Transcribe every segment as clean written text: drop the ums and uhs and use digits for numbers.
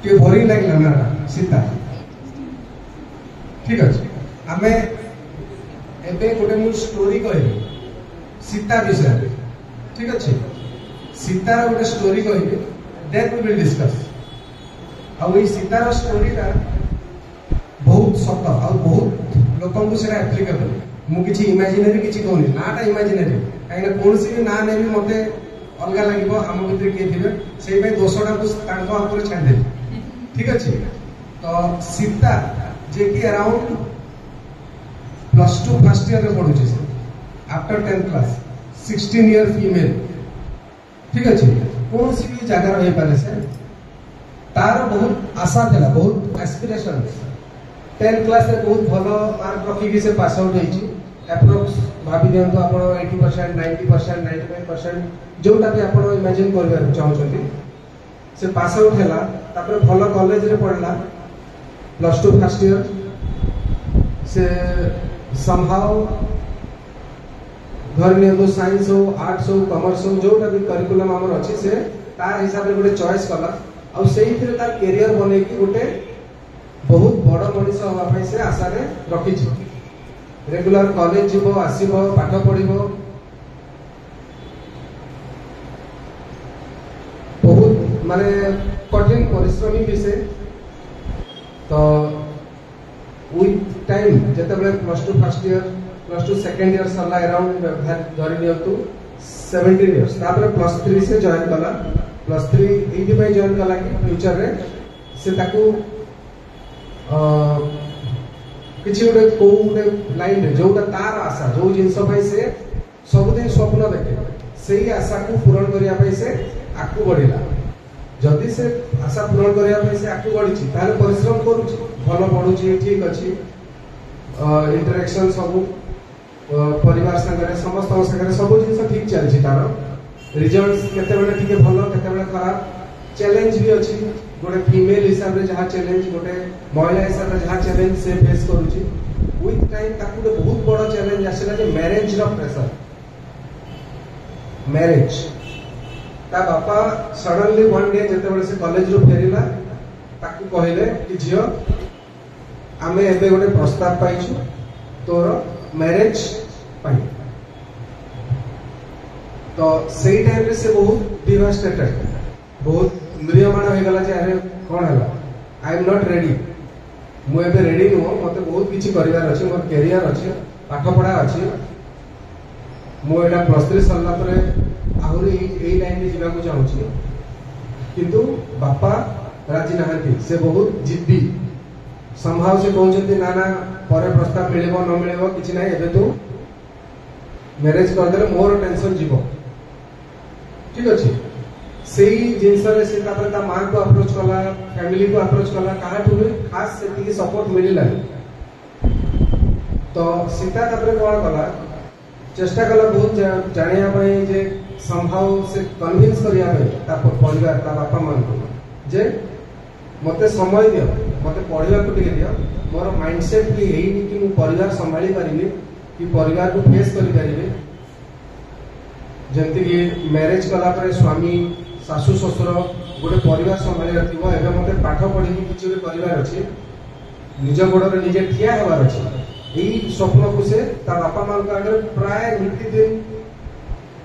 के बोरिंग लगे ना सीता ठीक अच्छे आम एबे गोटे मु स्टोरी कहबी सीता विषय ठीक अच्छे सीतार गोटे स्टोरी कहबी देन वी विल डिस्कस आउ सीतार स्टोरीटा बहुत सत आ बहुत लोक से एप्लिकेबल मुझे इमेजिनरी किसी कहूनी नाटा इमेजिनरी कहीं कौन भी ना ने भी मत अलग लगे आम भर किए थे से दोषटा को छाड़देवी ठीक अच्छे तो सीता जे कि अराउंड +2 फर्स्ट ईयर में पढ़ुचे after 10th class 16 year female ठीक अच्छे कौन सी भी जगह रही पारे से तार बहुत आशा था बहुत एस्पिरेशन 10th क्लास में बहुत भल मार्क रखिकी से पास आउट होती एप्रोक्स भाभी दिंतु आप 80% 90% 95% जोटा भी आप इमेजिन कर चाहते से पास आउट है भल कॉलेज रे पढ़ला +2 फर्स्ट ईयर से समहाउ घर नियंतु साइंस हो आर्ट्स हो कॉमर्स हो जोटा भी करिकुलम हमर अछि से तार हिसाब रे गोटे चॉइस कला आ सेही फिर तार करियर बने कि गोटे बहुत बड़ मनीष होवा पई से आशा रे रखी छी रेगुलर कॉलेज जीवो आसीबो पाठ पढ़िबो बहुत माने कठिन परिश्रमी भी से तो विथ टाइम जिते +2 फर्स्ट ईयर +2 सेकेंड ईयर सरला अराउंड धरी नियंतु 17 इयर्स +3 से जॉइन कला +3 एई जॉइन कला कि फ्यूचर रे से ताकू किसी गोटे को लाइन रे जोटा तार आशा जो जिनस से सबुदिन स्वप्न देखे से ही आशा को पूरण करने से आगू बढ़ला जदि से आशा पूरण करने से आगू बढ़ी ताहले परिश्रम करुच्ची भल पढ़ुची ठीक अच्छी इंटरेक्शन सब परिवार संगे समस्त संगे सब जिन ठीक चलती तार रिजल्ट केते भल केते खराब चैलेंज भी अच्छी गोटे फीमेल हिसाब से जहाँ चैलेंज गोटे महिला हिसाब से जहाँ चैलेंज से फेस करुच्ची विथ टाइम ताकू बहुत बड़ चैलेंज आसला जे मैरिज रो प्रेशर मैरिज ता बापा सडनली वन डे जेते से कॉलेज रो फेरिला ताकू कहले कि झियो आमे एबे गोटे प्रस्ताव पाइछु तोर मैरिज पाई तो सेई टाइम रे से बहुत डिवास्टेटेड बहुत म्रियमाण हो गला जे अरे कोन हला आई एम नॉट रेडी मु एबे रेडी नो मते बहुत किछि करिवार अछि मोर करियर अछि पाठ पढ़ा अछि मु एटा +3 सरला परे आहुरी एई लाइन में जीवा को चाहूची किंतु बापा राजी नहांती से बहुत जिद्दी संभाव से कहउछंती ना ना परे प्रस्ताव मिलेबो न मिलेबो किछि नै एबे तू मैरिज कर देले मोर टेंशन जीवो ठीक अछि सेही जिनस रे से तापर ता मां को अप्रोच कला फैमिली को अप्रोच कला काहाठू भी खास सेति सपोर्ट मिलिला तो सीता तापर कोन कला चेष्टा कला बहुत जानिया पई जे संभाव से कन्विंस करिया पई ता परिवार ता बापा मान को जे मते समय दियो मते पढ़िया को टिके दियो मोर माइंडसेट की हेई कि मु परिवार संभाली परिबी कि परिवार को फेस करि परिबी जेंति कि मैरिज कला परे स्वामी सासु ससुर गोटे परिवार संभाली रखिबो एबे मते पाठ पढ़ी किछि भी परिवार अछि निज गोडरे निजे ठिया हेबार अछि एई स्वप्न को से ता बापा मान का आगे प्राय नीति दिन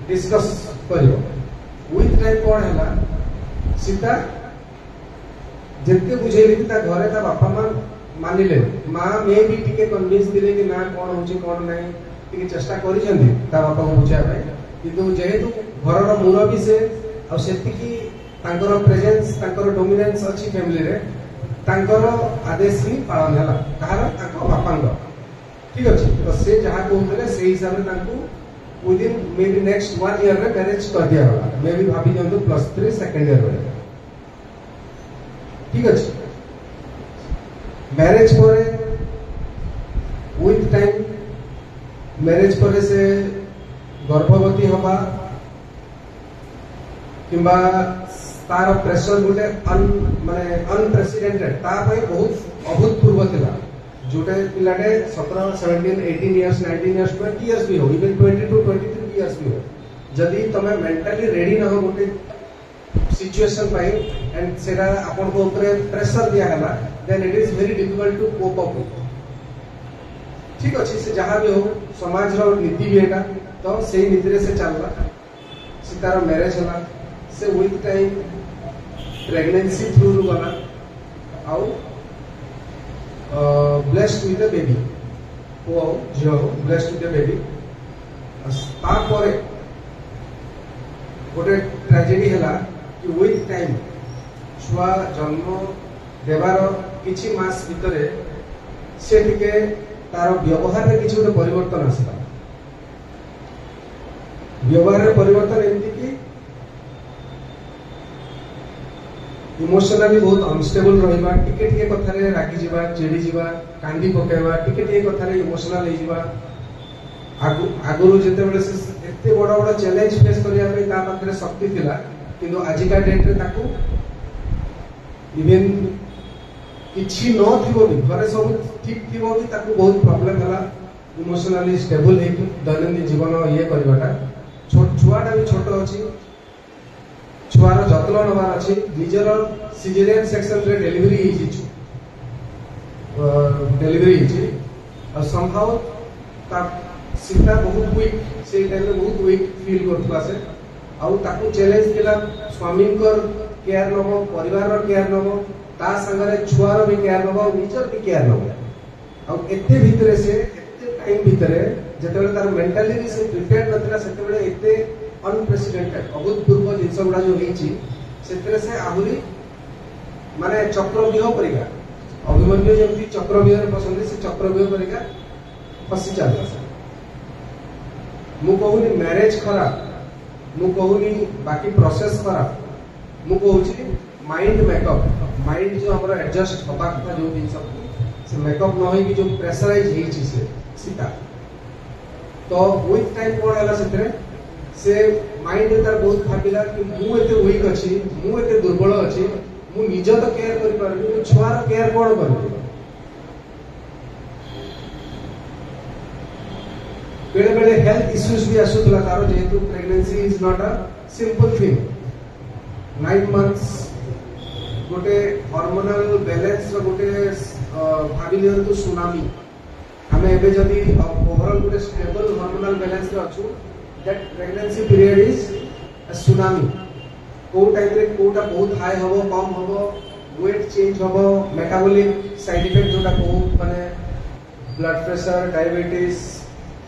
डिस्कस करियो विथ टाइम कोन हैला सीता जेते बुझेली ता घरे ता बापा मान मानिले मां मे भी टिके कन्विंस दिले कि ना कोन होची कोन नै टिके चेष्टा करि जंदी ता बापा को बुझा भाई किंतु जेहेतु घरर मुरबी से आ सेति की तांकर प्रेजेंस तांकर डोमिनेंस अछि फैमिली रे तांकर आदेश ही पालन हैला कहार तांको बापांग ठीक अछि तो से जहां कहउतले से हिसाब रे तांको with in may be next 1 year रे मैरिज कर दिया होला मे बी भाभी जंतु +3 सेकंड ईयर रे ठीक अछि मैरिज करे विथ टाइम मैरिज करे से गर्भवती हवा किंबा तार प्रेशर गोटे माने अनप्रेसिडेंटेड ता पई बहुत अभूतपूर्व थिला जोटे पिलाटे 17 17 18 इयर्स 19 इयर्स 20 इयर्स भी हो इवन 22 23 इयर्स भी हो जदि तुम मेंटली रेडी न हो गोटे सिचुएशन पाई एंड सेटा आपन को ऊपर प्रेशर दिया हला then it is very difficult to cope up with. ठीक अच्छे से जहाँ भी हो समाज रो नीति भी एटा तो से नीति रे से चलला से तार मैरिज हला से विथ टाइम प्रेगनेंसी थ्रू रु गला आउ ब्लेस्ड विथ अ बेबी ओ जो ब्लेस्ड विथ अ बेबी तापर गोटे ट्रेजेडी हला कि विथ टाइम छुआ जन्म देवार किछि मास भितरे से टिके तार व्यवहार रे किछि गोटे परिवर्तन आसला। व्यवहार रे परिवर्तन एमती कि इमोशनली बहुत अनस्टेबल रहिबा टिके टिके कथा रे रागी जिबा चिड़ी जिबा कांदी पकेबा टिके टिके कथा रे इमोशनल हे जिबा आगुरु जेते बेले से एते बड़ा बड़ा चैलेंज फेस करिया पे ता पाखरे शक्ति थिला किंतु आजिका डेट रे ताकू इवन किछि न थिबो भी घरे सब ठीक थिबो भी ताकू बहुत प्रॉब्लम हला इमोशनली स्टेबल हे दैनंदिन जीवन ये करबाटा छोट छुआटा भी छोट अछि छुआर जत्न नबार अछि निजर सिजेरियन सेक्शन रे डिलीवरी हिची डिलीवरी हिची और संभव ता सीता बहुत वीक से टाइम में बहुत वीक फील करथला से आउ ताकू चैलेंज दिला स्वामी कर केयर नबो परिवार रो केयर नबो ता संगरे छुआर भी केयर नबो निजर भी केयर नबो आउ एते भितरे से एते टाइम भितरे जेतेबेले तार मेंटली भी से प्रिपेयर्ड नथिला सेतेबेले एते अनप्रेसिडेंटेड अभूतपूर्व जिनस गुड़ा जो होईची सेतरे से आहुरी माने चक्रव्यूह परिका अभिमन्यु जेमती चक्रव्यूह रे पसंदी से चक्रव्यूह परिका फसी जाता से मु कहूनी मैरिज खराब मु कहूनी बाकी प्रोसेस खराब मु कहूची माइंड मेकअप माइंड जो हमर एडजस्ट होबा कथा जो दिन सब से मेकअप न होई कि जो प्रेशराइज हेची से सीता तो विथ टाइम कोन हला सेतरे से माइंड तार बहुत भाबिला कि मु एते वीक अछि मु एते दुर्बल अछि मु निज तो केयर करि पारबी छुआर केयर कोन करबी बेले बेले हेल्थ इश्यूज भी आसुतला तारो जेतु pregnancy is not a simple thing 9 months गोटे हार्मोनल बैलेंस रो गोटे भाबी लियंतु सुनामी हमें एबे जदी ओवरऑल गोटे स्टेबल हार्मोनल बैलेंस रे अछु that pregnancy period is a tsunami को टाइम रे कोटा बहुत हाई हबो कम हबो वेट चेंज हबो मेटाबॉलिक साइड इफेक्ट जोटा को माने ब्लड प्रेशर डायबिटीज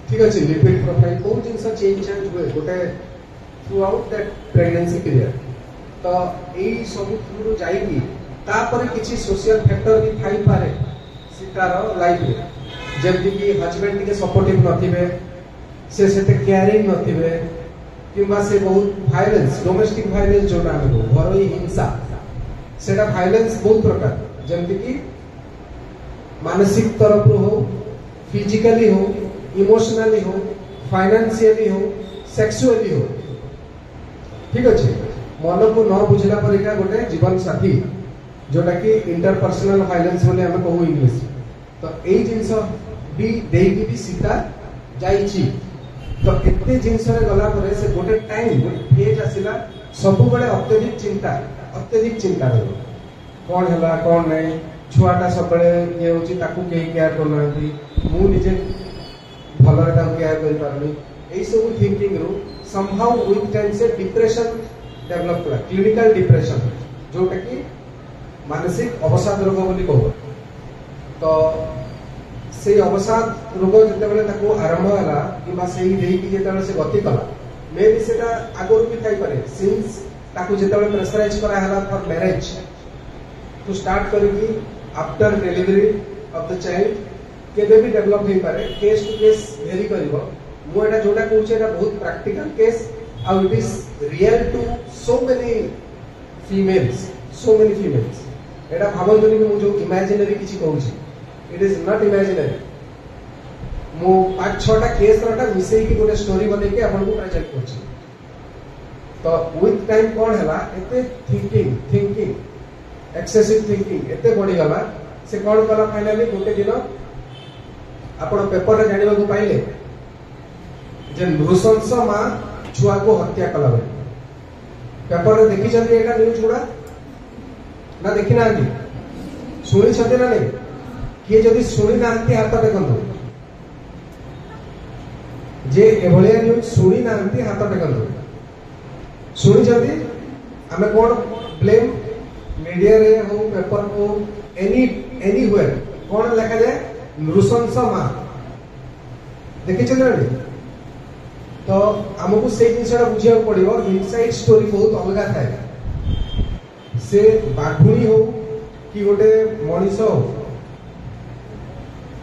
ठीक अछि लिपिड प्रोफाइल को जिनस चेंज हुए गोटे through out that pregnancy period तो एई सब थ्रू जाई की तापर किछि सोशल फैक्टर भी थाई पारे सीतार लाइफ रे जेमति कि हस्बैंड के सपोर्टिव नथिबे से सेते केयरिंग नथिबे किंबा से बहुत वायलेंस डोमेस्टिक वायलेंस जोटा हमको घरोई हिंसा सेटा वायलेंस बहुत प्रकार जेमति कि मानसिक तरफ हो फिजिकली हो इमोशनली हो फाइनेंशियली हो सेक्सुअली हो ठीक अछि मन को न बुझला पर एका गोटे जीवन साथी जोटा कि इंटरपर्सनल वायलेंस बोले हम कहू इंग्लिश तो एई जिंस भी देई की भी सीता जाईची तो एते जिंस रे गला परे से गोटे टाइम फेज आसिला सब बळे अत्यधिक चिंता रहलो कोन हला कोन नै छुआटा सब बळे ये होची ताकू केही केयर करनांती मु निजे भलरे ता केयर करि पारनी एई सब थिंकिंग रो समहाउ विथ टाइम से डिप्रेशन डेवलप कला क्लिनिकल डिप्रेशन जोटा कि मानसिक अवसाद रोग बोली कहू तो से अवसाद रोग जते बेले ताको आरंभ हला किबा सेही देही कि जते बेले से गति कला मे भी सेटा आगोर भी थाई पारे सिंस ताको जते बेले प्रेशराइज करा हला फॉर मैरिज टू स्टार्ट करकी after delivery of the child केबे भी डेवलप हे पारे केस टू केस वेरी करिवो मु एटा जोटा कहूचे एटा बहुत practical case how it is real to so many females एटा भाबंतुनी मु जो इमेजिनरी किछि कहूची इट इज नॉट इमेजिनरी मु 5-6 टा केस रटा मिसई की गोटे स्टोरी बनै के आपन को प्रेजेंट करछि तो विथ टाइम कोन हला एते थिंकिंग एक्सेसिव थिंकिंग एते बढ़ी गला से कोन कला फाइनली गोटे दिन आपन पेपर रे जानिबा को पाइले जे नृशंस मा छुआ को हत्या कला पेपर में देखी न्यूज गुड़ा ना देखी ना शुणी ना नहीं किए जदि शुणी ना हाथ टेकंतु जे एभलिया न्यूज शुणी ना हाथ टेकंतु शुणी आम कौन ब्लेम मीडिया रे हो पेपर हो एनीवेयर कौन लिखा जाए नृशंस मां देखी तो आमको से जिनसा बुझा पड़ो इनसाइड स्टोरी बहुत अलग थाए से बाघुणी हो कि गोटे मनीष हो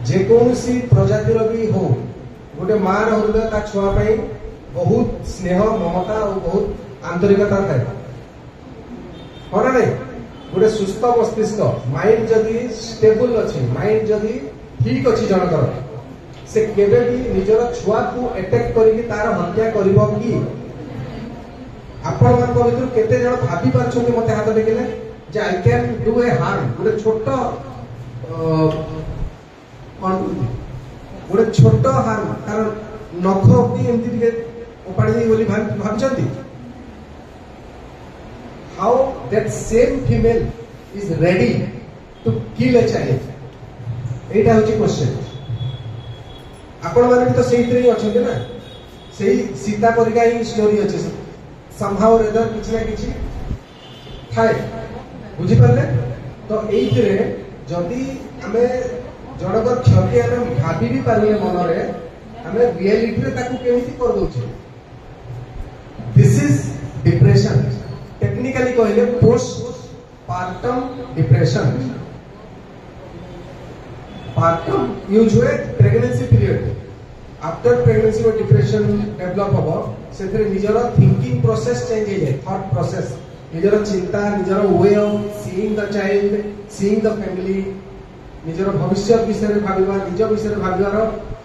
जेकोसी प्रजातिर भी हो गोटे मां हृदय ता छुआ बहुत स्नेह ममता और बहुत आंतरिकता थाए हाँ ना नहीं गोटे सुस्थ मस्तिष्क माइंड जदि स्टेबल अच्छी माइंड जदि ठीक अच्छी जनकर से केबे भी निजर छुआ को अटैक करके तार हत्या करिवो कि आपण मान को भीतर केते जण भाबी पारछोते मते हाथ देखिले जे I can do a harm गोटे छोट गोटे छोट हार्म कारण नख भी एमती टिके उपाड़ी दी बोली भाबचंती how that same female is ready to kill a child एटा होची क्वेश्चन आपण माने तो सही तरह अच्छे ना सही सीता परिका ही स्टोरी अच्छे संभाव रेदर किछ ना किछ थाए बुझी परले तो एइथिरे जदी हमें जनकर क्षति हम भाबी भी पारले मन रे हमें रियलिटी रे ताकू केमिति कर दोछे दिस इज डिप्रेशन टेक्निकली कहले post partum depression partum use हुए प्रेगनेंसी पीरियड आफ्टर प्रेगनेंसी में डिप्रेशन डेवलप हम से निजर थिंकिंग प्रोसेस चेंज हो जाए थॉट प्रोसेस निजर चिंता निजर way of seeing the child seeing the family निजर भविष्य विषय में भाबा निज विषय में भाबार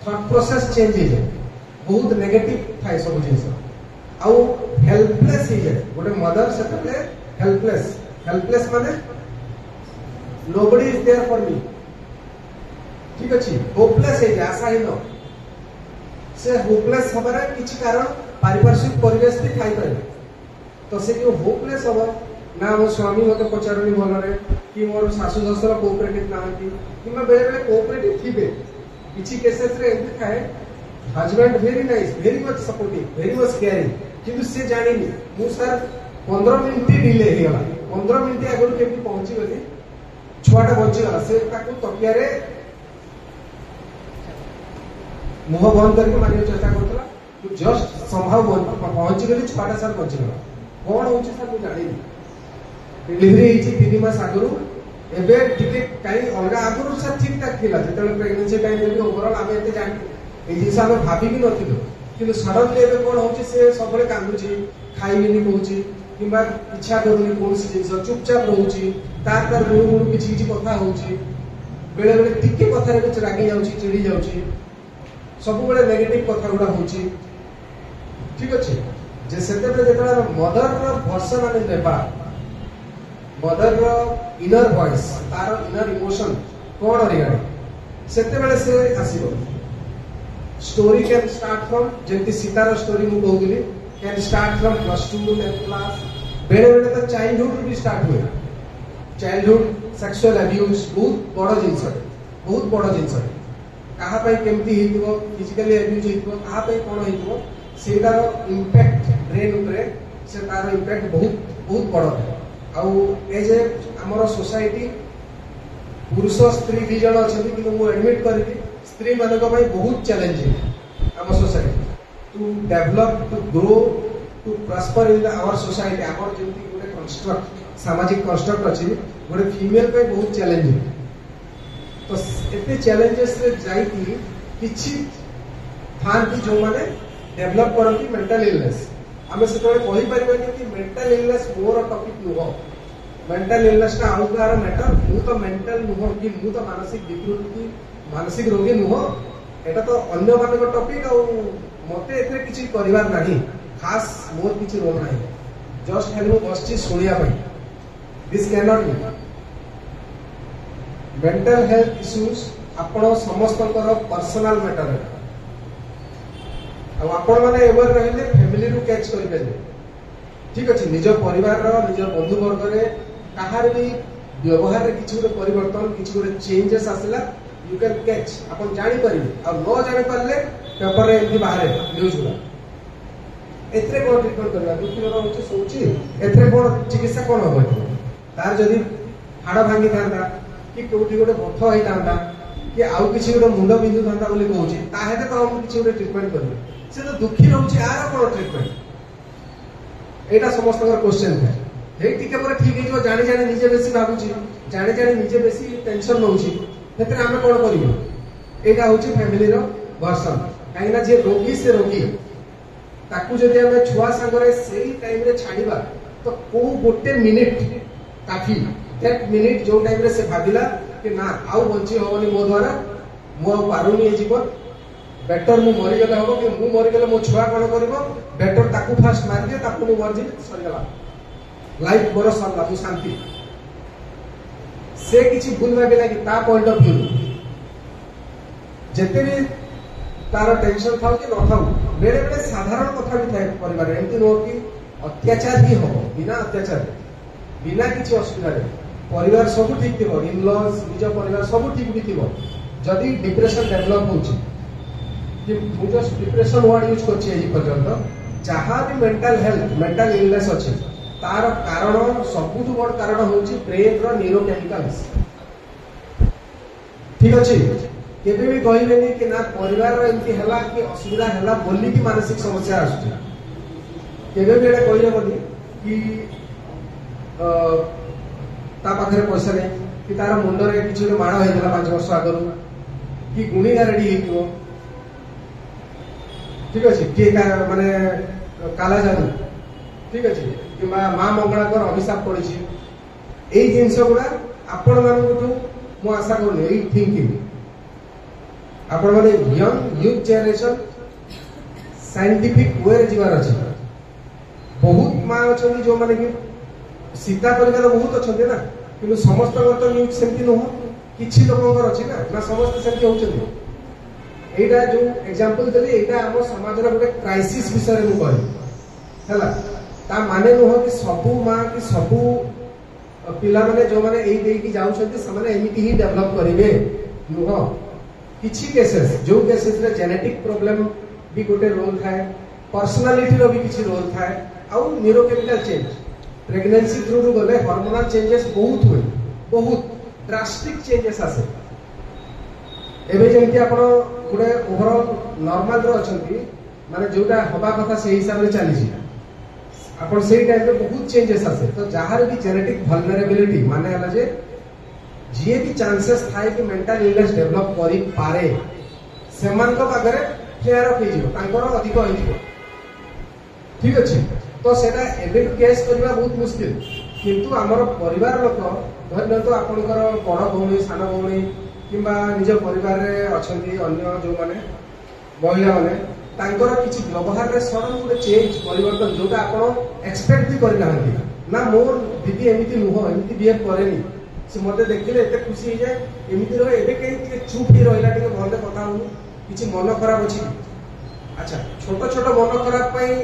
थॉट प्रोसेस चेंज हो जाए बहुत नेगेटिव थाए सब जिन आउ हेल्पलेस हो जाए गोटे मदर से हेल्पलेस हेल्पलेस माने nobody is there for me ठीक अच्छे होपलेस है आशाहीन से होपलेस हमारा किसी कारण पारिपार्श्विक परिवेश भी थाई पारे तो से जो होपलेस हम ना मो स्वामी मत पचारनी भल रे कि मोर सासु ससुर कोऑपरेटिव ना कि बेले बेले कोऑपरेटिव थिबे किछि केसेस रे एमती थाए husband very nice very much supportive very much caring किंतु से जानिनी मु सर 15 मिनिट डिले हे गला 15 मिनिट आगु केमती पहुंची गली छुआटा बंची गला से ताकू तकिया रे मुह बंद करके मानिया चेष्टा करता तू जस्ट संभव पहुंची गली छुआटा सर बची गला कौन होची सर मुझे जानी डिलीवरी होची 3 मास आगु एबे टिके काई अलगा आगु सर ठीक ठाक थिला जेतले प्रेगनेंसी टाइम रे ओवरऑल आमे एते जानि ए जिंसा हम भाबी भी नथिलो किंतु सडनली एबे कोन होची से सबले कांदुची खाइबिनी कहूची किंबा इच्छा करूनी कोन सी जिंस चुपचाप रहूची तार गुरु गुरु किछि किछि कथा होची बेले बेले टिके कथा रे कुछ रागी जाउची चिड़ी जाउची सब बड़े नेगेटिव कथा गुड़ा होची ठीक अच्छे जे सेते जेतला मदर रो वर्सन आने नेबा मदर रो इनर वॉइस तार इनर इमोशन कोन रिगार्ड सेते बेले से आसीबो स्टोरी कैन स्टार्ट फ्रॉम जेंति सीतार स्टोरी मु कहउली can start from +2 10th class बेले बेले तो चाइल्डहुड भी स्टार्ट हुए चाइल्डहुड सेक्सुअल अब्यूज बहुत बड़ जिंस कहा केमती फिजिकली एब्यूज कहा कौन हो सेटार इंपैक्ट ब्रेन उपरे से तार इंपैक्ट बहुत बड़ आउ एज ए आमर सोसाइटी पुरुष स्त्री दी जन अच्छा कि एडमिट करी स्त्री मान बहुत चैलेंजिंग आम society to develop to grow to prosper in our society आमर जमी गोटे कंस्ट्रक्ट सामाजिक कंस्ट्रक्ट अच्छी गोटे फीमेल पे बहुत चैलेंजिंग तो एते चैलेंजेस रे जाईकी किछि थांती जो माने डेवलप करती मेंटल इलनेस आमे से कहि परिबे कि मेंटल इलनेस मोर टॉपिक नुहो मेंटल इलनेस टा आउकार मैटर मु तो मेंटल नुहो कि मु तो मानसिक विकृति मानसिक रोगी नुहो एटा तो अन्य मानक टॉपिक आ मते एते किछि करिवार नाही खास मोर किछि रोल नाही जस्ट हेल्प बसची सुनिया पई this can not be mental health issues आपण समस्त पर्सनल मैटर है आपण माने एवर रहिले फैमिली फैमिली रु कैच कर पारे ठीक अच्छे निज परिवार निज बंधु वर्ग रे कहार भी व्यवहार रे किछि गोटे परिवर्तन किछि गोटे चेंजेस आसला यू कैन कैच अपन जानि परिबे आ न जानि पारले पेपर रे एमती बाहर न्यूज गुला एथरे कोन ट्रीटमेंट करबा दुखी लोक होचे सोची एथरे कोन चिकित्सा कोन होबो तार जदी हाड़ भांगी थांदा कि कोठी गोटे बथ होई थांदा कि आउ किछि गोटे मुंड बिंदु थांदा बोली कहूची ताहेते तो हम किछि गोटे ट्रीटमेंट करबे से तो दुखी रहउची आर कोन ट्रीटमेंट एटा समस्त क्वेश्चन है हे टिके पर ठीक हे जो जानि जानि निजे बेसी भाबुची जानि जानि निजे बेसी टेंशन नउची हेतरे हम कोन करिवो एटा होची फैमिली रो वर्सन काइना जे रोगी से रोगी ताकू जदि हम छुआ संगरे सेही टाइम रे छाड़ीबा तो को गोटे मिनिट काफी दैट मिनिट जो टाइम रे से भाबिला कि ना आउ बंची होवनी मो द्वारा मो पारुनी ए जीवन बेटर मु मरि गेले होबो कि मु मरि गेले मो छुआ कोन करबो बेटर ताकू फास्ट मार दिए ताकू मु मर जी सरी गला लाइफ बरो सरला मु शांति से किछि भूल भाबिला कि ता पॉइंट ऑफ व्यू जते भी तार टेंशन थाउ कि न थाउ बेले बेले साधारण कथा भी थाए परिवार एमती नो कि अत्याचार ही हो बिना अत्याचार बिना किछि असुविधा रे परिवार सब ठीक थिबो इन लॉज निज परिवार सब ठीक भी थिबो जदी डिप्रेशन डेवलप होछि कि मु जस्ट डिप्रेशन वर्ड यूज करछि एही पर्यंत जहां भी मेंटल हेल्थ मेंटल इलनेस अछि तार कारण सबुठु बड़ कारण होछि ब्रेन रो न्यूरोकेमिकल्स ठीक अछि केबे भी कहिबेनी कि ना परिवार रो एमती हला कि असुविधा हला बोली कि मानसिक समस्या आछी केबे भी एटा कहिबोनी कि ता पाखरे पैसा नै कि तार मुंड रे किछि गोटे माड़ हेतला 5 वर्ष आगरु कि गुणी गारेडी हेतिबो ठीक अछि के माने काला जादू ठीक अछि कि मां मंगला कर अभिशाप पड़िछि एई जिंस गुडा आपण मानकु मु आशा करनी एई थिंकिंग आपण माने young youth generation scientific way जीवार अछि बहुत मां अछन जो माने कि सीता परिवार बहुत अछन ना कि समस्त तो न्यूज सेमती न किछि लोकंकर अछि ना समस्त सेमती होउछन एटा जो एग्जांपल देली एटा हम समाज रे गोटे क्राइसिस विषय रे कहै हला ता माने न हो कि सबु मां कि सबु पिला माने जो माने एई देई कि जाउछन से माने एमिति ही डेवलप करिवे नुह किछि केसेस जो केसेस रे जेनेटिक प्रॉब्लम भी गोटे रोल थाए पर्सनालिटी रो भी किछि रोल थाए आ न्यूरोकेमिकल चेंज प्रेगनेंसी थ्रू रु गले हार्मोनल चेंजेस बहुत हुए बहुत ड्रास्टिक चेंजेस आसे एबे जेंति आपण गुडे ओवरऑल नॉर्मल रो अछंती माने जोटा हबा कथा से हिसाब रे चली छी आपण सेही टाइम पे बहुत चेंजेस आसे तो जहार भी जेनेटिक वल्नरेबिलिटी माने हला जे जे भी चांसेस थाए कि मेंटल इलनेस डेवलप करि पारे सेमान को पागरे केयर ऑफ हिजो तांकर अधिक होइबो ठीक अछि तो सेटा एबे केस करबा बहुत मुश्किल किंतु हमर परिवार लोक धन्य तो आपनकर बड़ भौणी सान भौणी किंबा निज परिवार रे अछंती अन्य जो माने महिला माने तांकर किछि व्यवहार रे सडन गुटे चेंज परिवर्तन जोटा आपण एक्सपेक्ट भी करि नाहंती ना मोर दीदी एमिति नुह एमिति बिहेव करेनी से मते देखिले एते खुशी हो जाए एमिति रहे एबे के चुप ही रहिला टिके भले कथा हो किछि मन खराब अछि अच्छा छोट छोट मन खराब पई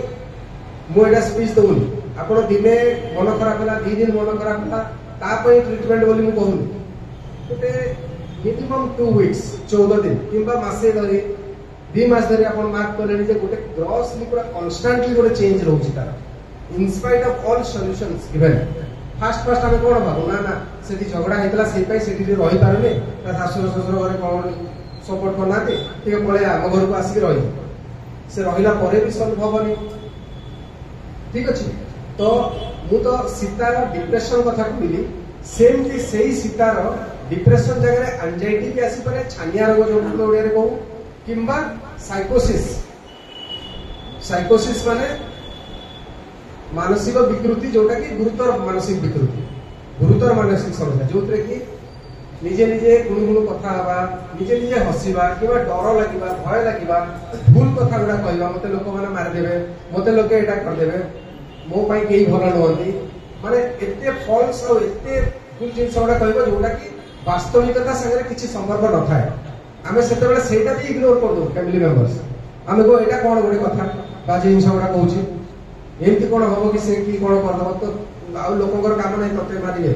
मो एटा स्पीच दउनी आपण दिने मन खराब हला 2 दिन मन खराब हला ता पई ट्रीटमेंट बोली मु कहूनी गोटे मिनिमम 2 वीक्स 14 दिन किंबा मासे धरी 2 मास धरी आपण मार्क करले जे गोटे ग्रॉसली पूरा कांस्टेंटली गोटे चेंज रहउची तार इन spite of all solutions given fast हमें कोन भाबो ना ना सेठी झगड़ा हेतला सेही पई सेठी रहि पारने ता सासुर ससुर घरे कोन सपोर्ट करनाते ठीक पळे हम घर को आसी रहि से रहिला परे भी सॉल्व होबनी ठीक अछि तो मु तो सीतार डिप्रेशन कथा कहली सेम कि सेही सीतार डिप्रेशन जगह एंजाइटी भी आसी पारे छानिया रोग जो ओडिया रे कहू किंबा साइकोसिस साइकोसिस माने मानसिक विकृति जोटा कि गुरुतर मानसिक विकृति गुरुतर मानसिक समस्या जोतरे कि निजे निजे गुणगुण कथा हवा निजे निजे हसीबा किबा डर लागिबा भय लागिबा भूल कथा गुडा कहबा मते लोक माने मार देबे मते लोक एटा कर देबे मो पई केही भला नहंती माने एते फॉल्स और एते भूल जिंस गुडा कहबा जोटा कि वास्तविकता संगे किछि संबंध न थाए आमे सेते बेले सेटा भी इग्नोर कर दो फैमिली मेंबर्स आमे को एटा कोन गोटे कथा बाजी जिन गुड़ा कहूँ एमती कौन हम कि से कि कौन करदब तो आउ लोकर काम ना तत्व मारे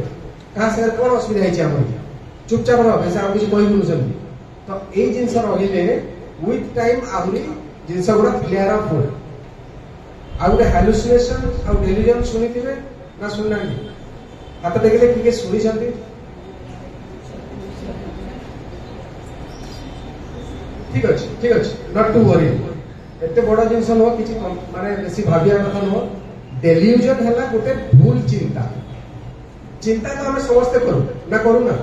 क्या से कौन असुविधा है चुपचाप रहे से आउ कि कहूँ तो यही जिन रही विथ टाइम आहरी जिन गुड़ा क्लीयर अफ हुए आ गए हालुसिनेशन आ डेल्यूजन शुणी ना शुणुना हाथ देखिए किए शुणी ठीक अच्छे नॉट टू वरी एते बड़ जिनस नुह कि माने बेसी भाविया कथा नुह डेल्यूजन है गोटे भूल चिंता चिंता तो हमें समस्ते करूँ ना करूँ ना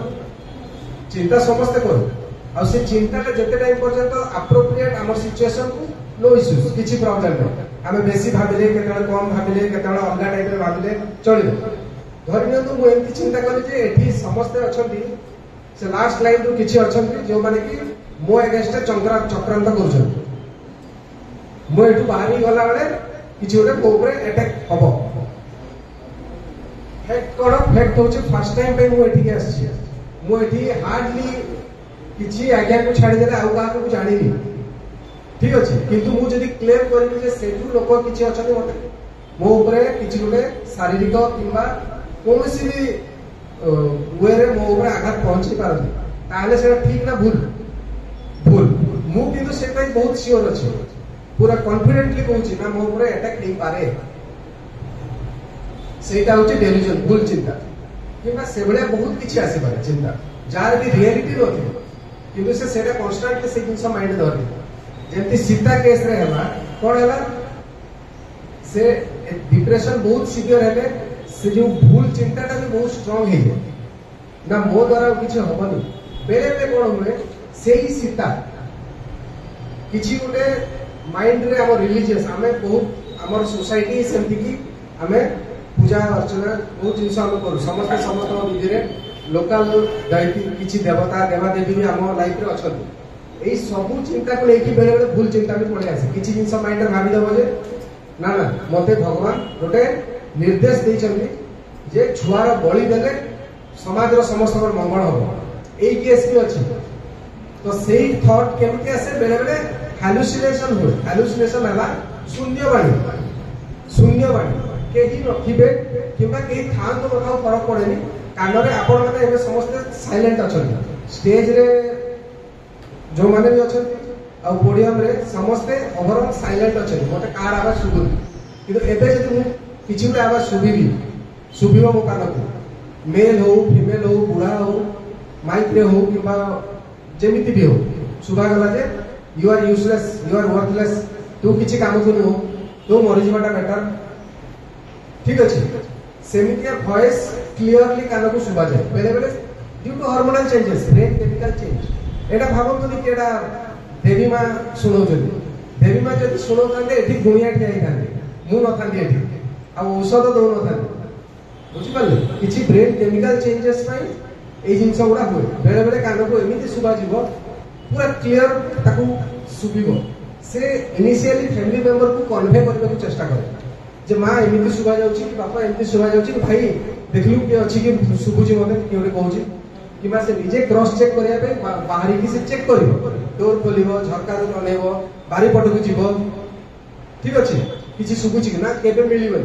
चिंता समस्ते करूँ आ से चिंताटा जिते टाइम पर्यंत अप्रोप्रिएट आम सिचुएशन को नो इश्यूज किसी प्रॉब्लम नहीं आम बेसी भाविले केतବେଳେ कम भाविले केतବେଳେ अलग टाइप रे भाविले चलिबो धरि नियंतु मु एमती चिंता कली जे एठी समस्ते अछंती से लास्ट लाइन रो किछि अछंती जो माने कि मो अगेंस्ट चक्रांत करूछन मो एठु बाहरी गला बेले किछि गोटे मो ऊपर अटैक हबो फैक्ट कोड फैक्ट होचे फर्स्ट टाइम पे मो एठी के आछि मो एठी हार्डली किछि आज्ञा को छाडी देले आउ का को जानिनी ठीक अच्छे किंतु मु जदी क्लेम करिबि जे सेठु लोक किछि अछन मते मो ऊपर किछि गोटे शारीरिक किंबा कोनोसी भी वे रे मो ऊपर आघात पहुंची पारନ୍ତି ताले से ठीक ना भूल भूल मु किंतु से पई बहुत श्योर अछि पूरा कॉन्फिडेंटली कहूछि ना मो ऊपर अटैक नहीं पारे सेटा होछि डेल्यूजन भूल चिंता किंबा से बळे बहुत किछि आसी पारे चिंता जार भी रियलिटी नथि किंतु से सेटा कांस्टेंटली से जिंस माइंड धरि जेमती सीता केस रे हला कोन हला से डिप्रेशन बहुत सीवियर हेले से जो भूल चिंताटा भी बहुत स्ट्रांग है ना मो द्वारा किछि होबनी बेले बेले कोन हुए सेही सीता किछि गोटे माइंड रे हमर रिलीजियस हमें बहुत हमर सोसाइटी सेमती की हमें पूजा अर्चना बहुत जिंस हम करू समस्त समस्त विधि रे लोकल दैती किछि देवता देवा देवी भी हम लाइफ रे अछथि एई सब चिंता को लेके बेले बेले भूल चिंता भी पड़े आसे किछि जिंस माइंड रे भाबी दबो जे ना ना मते भगवान गोटे निर्देश दैछन्ती जे छुआर बळी देले समाज रो समस्त मंगल हो एई केस भी अछि तो सेही थॉट केमते आसे बेले बेले हालुसिनेशन हो हालुसिनेशन हला शून्यवाणी केही रखिबे किबा केही थान तो कथा फरक पड़ेनी कानरे आपण माने एबे समस्त साइलेंट अछन स्टेज रे जो माने भी अछन आ पोडियम रे समस्त ओवरऑल साइलेंट अछन मते कार आवाज सुबु किंतु एबे जदि मु किछि भी आवाज सुबिबो मो कानकु मेल हो फीमेल हो बुढ़ा हो माइक रे हो किबा जेमिति भी हो सुबा गला जे you are useless you are worthless तू किछि काम को नो तू मरि जिबाटा बेटर ठीक अछि सेमितिया वॉइस क्लियरली कान को सुबा जाय बेले बेले due to hormonal changes brain chemical change एटा भाबंतु कि केडा देवी मां सुनो जदी देवी मां जदी सुनो तांते एठी गुणिया ठिया ही तांते मु न थांती एठी आ औषध दो न थांते बुझि पाले किछि ब्रेन केमिकल चेंजेस पई ए जिंस गुडा होय बेले बेले कान को एमिति सुबा जीवो पूरा क्लियर ताकू सुबिबो से इनिशियली फैमिली मेंबर को कन्वे करबा को चेष्टा करे जे मां एमिति सुबा जाउची कि बापा एमिति सुबा जाउची कि भाई देखलु के अछि कि सुबुची मते केउटे कहूची कि मा से निजे क्रॉस चेक करिया पे बाहरी की से चेक करिवो डोर खोलिवो झरका रो ननेवो बारी पट को जीवो ठीक अछि किछि सुबुची कि ना केबे मिलिबो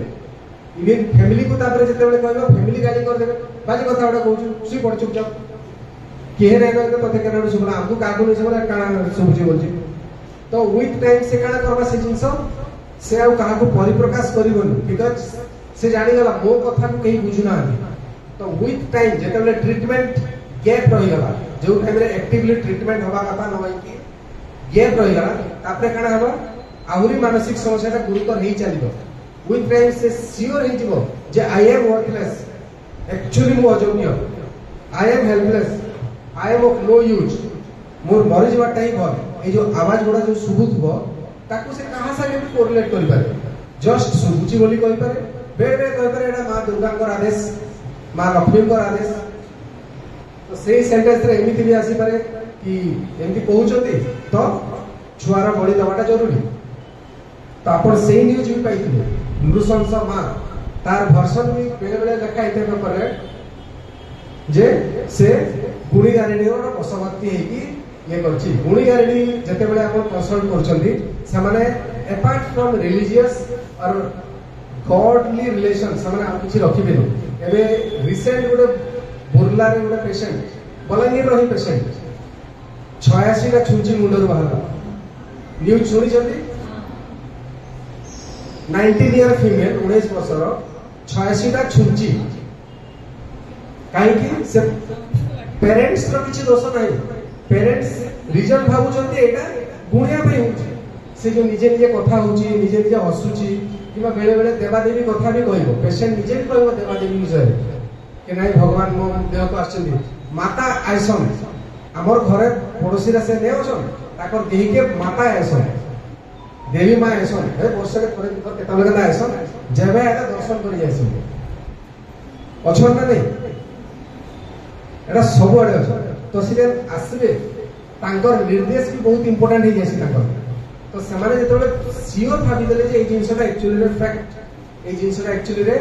इवन फैमिली को तापर जते बेले कहबो फैमिली गाली कर देबे बाजी कथा उडा कहूची सुई पड़ चुप जाओ के रे रे तो तते केना सुबला हमको कागु नै सबला काना सुबुची बोलची तो विथ टाइम से काना करबा से जिंस से आउ कहा को परिप्रकाश करिवनु बिकॉज़ से जानि गला मो कथा को कहीं बुझुना तो विथ टाइम जेते बेले ट्रीटमेंट गैप रही गला जो टाइम रे एक्टिवली ट्रीटमेंट होबा कथा न होई कि गैप रही गला तापरे काना हबा आहुरी मानसिक समस्याटा गुरुतर हेई चलिबो विथ टाइम से सियोर हेई जिवो जे आई एम वर्थलेस एक्चुअली मो अयोग्य I am helpless I am of no use मोर मरि जबाटा ही भर ए जो आवाज गुडा जो सुबुथबो ताकू से कहां से भी कोरिलेट करि पारे जस्ट सुबुची बोली कहि पारे बेबे कहि पारे एटा मां दुर्गा को आदेश मां लक्ष्मी को आदेश तो सेही सेंटेंस रे एमिति भी आसी पारे कि एमिति कहउचंती तो छुआर बळी दबाटा जरूरी तो आपण सेही न्यूज भी पाइथिले नृशंस मां तार वर्षन भी बेले बेले देखा इते पेपर रे जे से गुणी गारेडीर बसवर्ती है कि ये करछि गुणी गारेडी जते बेले आपण कंसल्ट करछंती से माने apart from religious or godly relation ସେମାନେ ଆଉ କିଛି ରଖିବେନି। ଏବେ ରିସେଣ୍ଟ ଗୋଟେ ବୁର୍ଲାରେ ଗୋଟେ ପେସେଣ୍ଟ ବଲାଙ୍ଗୀରର ହିଁ ପେସେଣ୍ଟ 86ଟା ଛୁଞ୍ଚି ମୁଣ୍ଡରୁ ବାହାରିଲା। ନ୍ୟୁଜ୍ ଶୁଣିଛନ୍ତି? 19 ଇୟର ଫିମେଲ 19 ବର୍ଷର 86ଟା ଛୁଞ୍ଚି। କାହିଁକି? ସେ ପ୍ୟାରେଣ୍ଟସର କିଛି ଦୋଷ ନାହିଁ। ପ୍ୟାରେଣ୍ଟସ ରିଜନ ଭାବୁଛନ୍ତି ଏଇଟା ଗୁଣିଆ ପାଇଁ ହଉଛି। ସେ ଯୋଉ ନିଜେ ନିଜେ କଥା ହଉଛି, ନିଜେ ନିଜେ ହସୁଛି, କିମ୍ବା ବେଳେ ବେଳେ ଦେବାଦେବୀ କଥା ବି କହିବ। ପେସେଣ୍ଟ ନିଜେ ବି କହିବ ଦେବାଦେବୀ ବିଷୟରେ କି ନାଇଁ ଭଗବାନ ମୋ ଦେହକୁ ଆସିଛନ୍ତି। ମାତା ଆଇସନ୍ ଆମର ଘରେ ପଡୋଶୀରେ ସେ ନେଇ ଅଛନ୍, ତାଙ୍କର ଦେହିକେ ମାତା ଆଇସନ୍, ଦେବୀ ମା ଆଇସନ୍। ଏ ବର୍ଷରେ ଥରେ କେତେବେଳେ କେତେ ଆଇସନ୍, ଯେବେ ଏଟା ଦର୍ଶନ କରି ଯାଇଛନ୍ତି। ଅଛନ୍ ନା ନାଇଁ? ଏଟା ସବୁଆଡେ ଅଛ। ତ ସେ ଆସିବେ, ତାଙ୍କର ନିର୍ଦ୍ଦେଶ ବି ବହୁତ ଇମ୍ପୋର୍ଟାଣ୍ଟ ହେଇଯାଇଛି ତାଙ୍କର। ତ ସେମାନେ ଯେତେବେଳେ ସିଓର ଭାବିଦେଲେ ଯେ ଏଇ ଜିନିଷଟା ଆକ୍ଚୁଆଲି ଫ୍ୟାକ୍ଟ, ଏଇ ଜିନିଷଟା ଆକ୍ଚୁଆଲି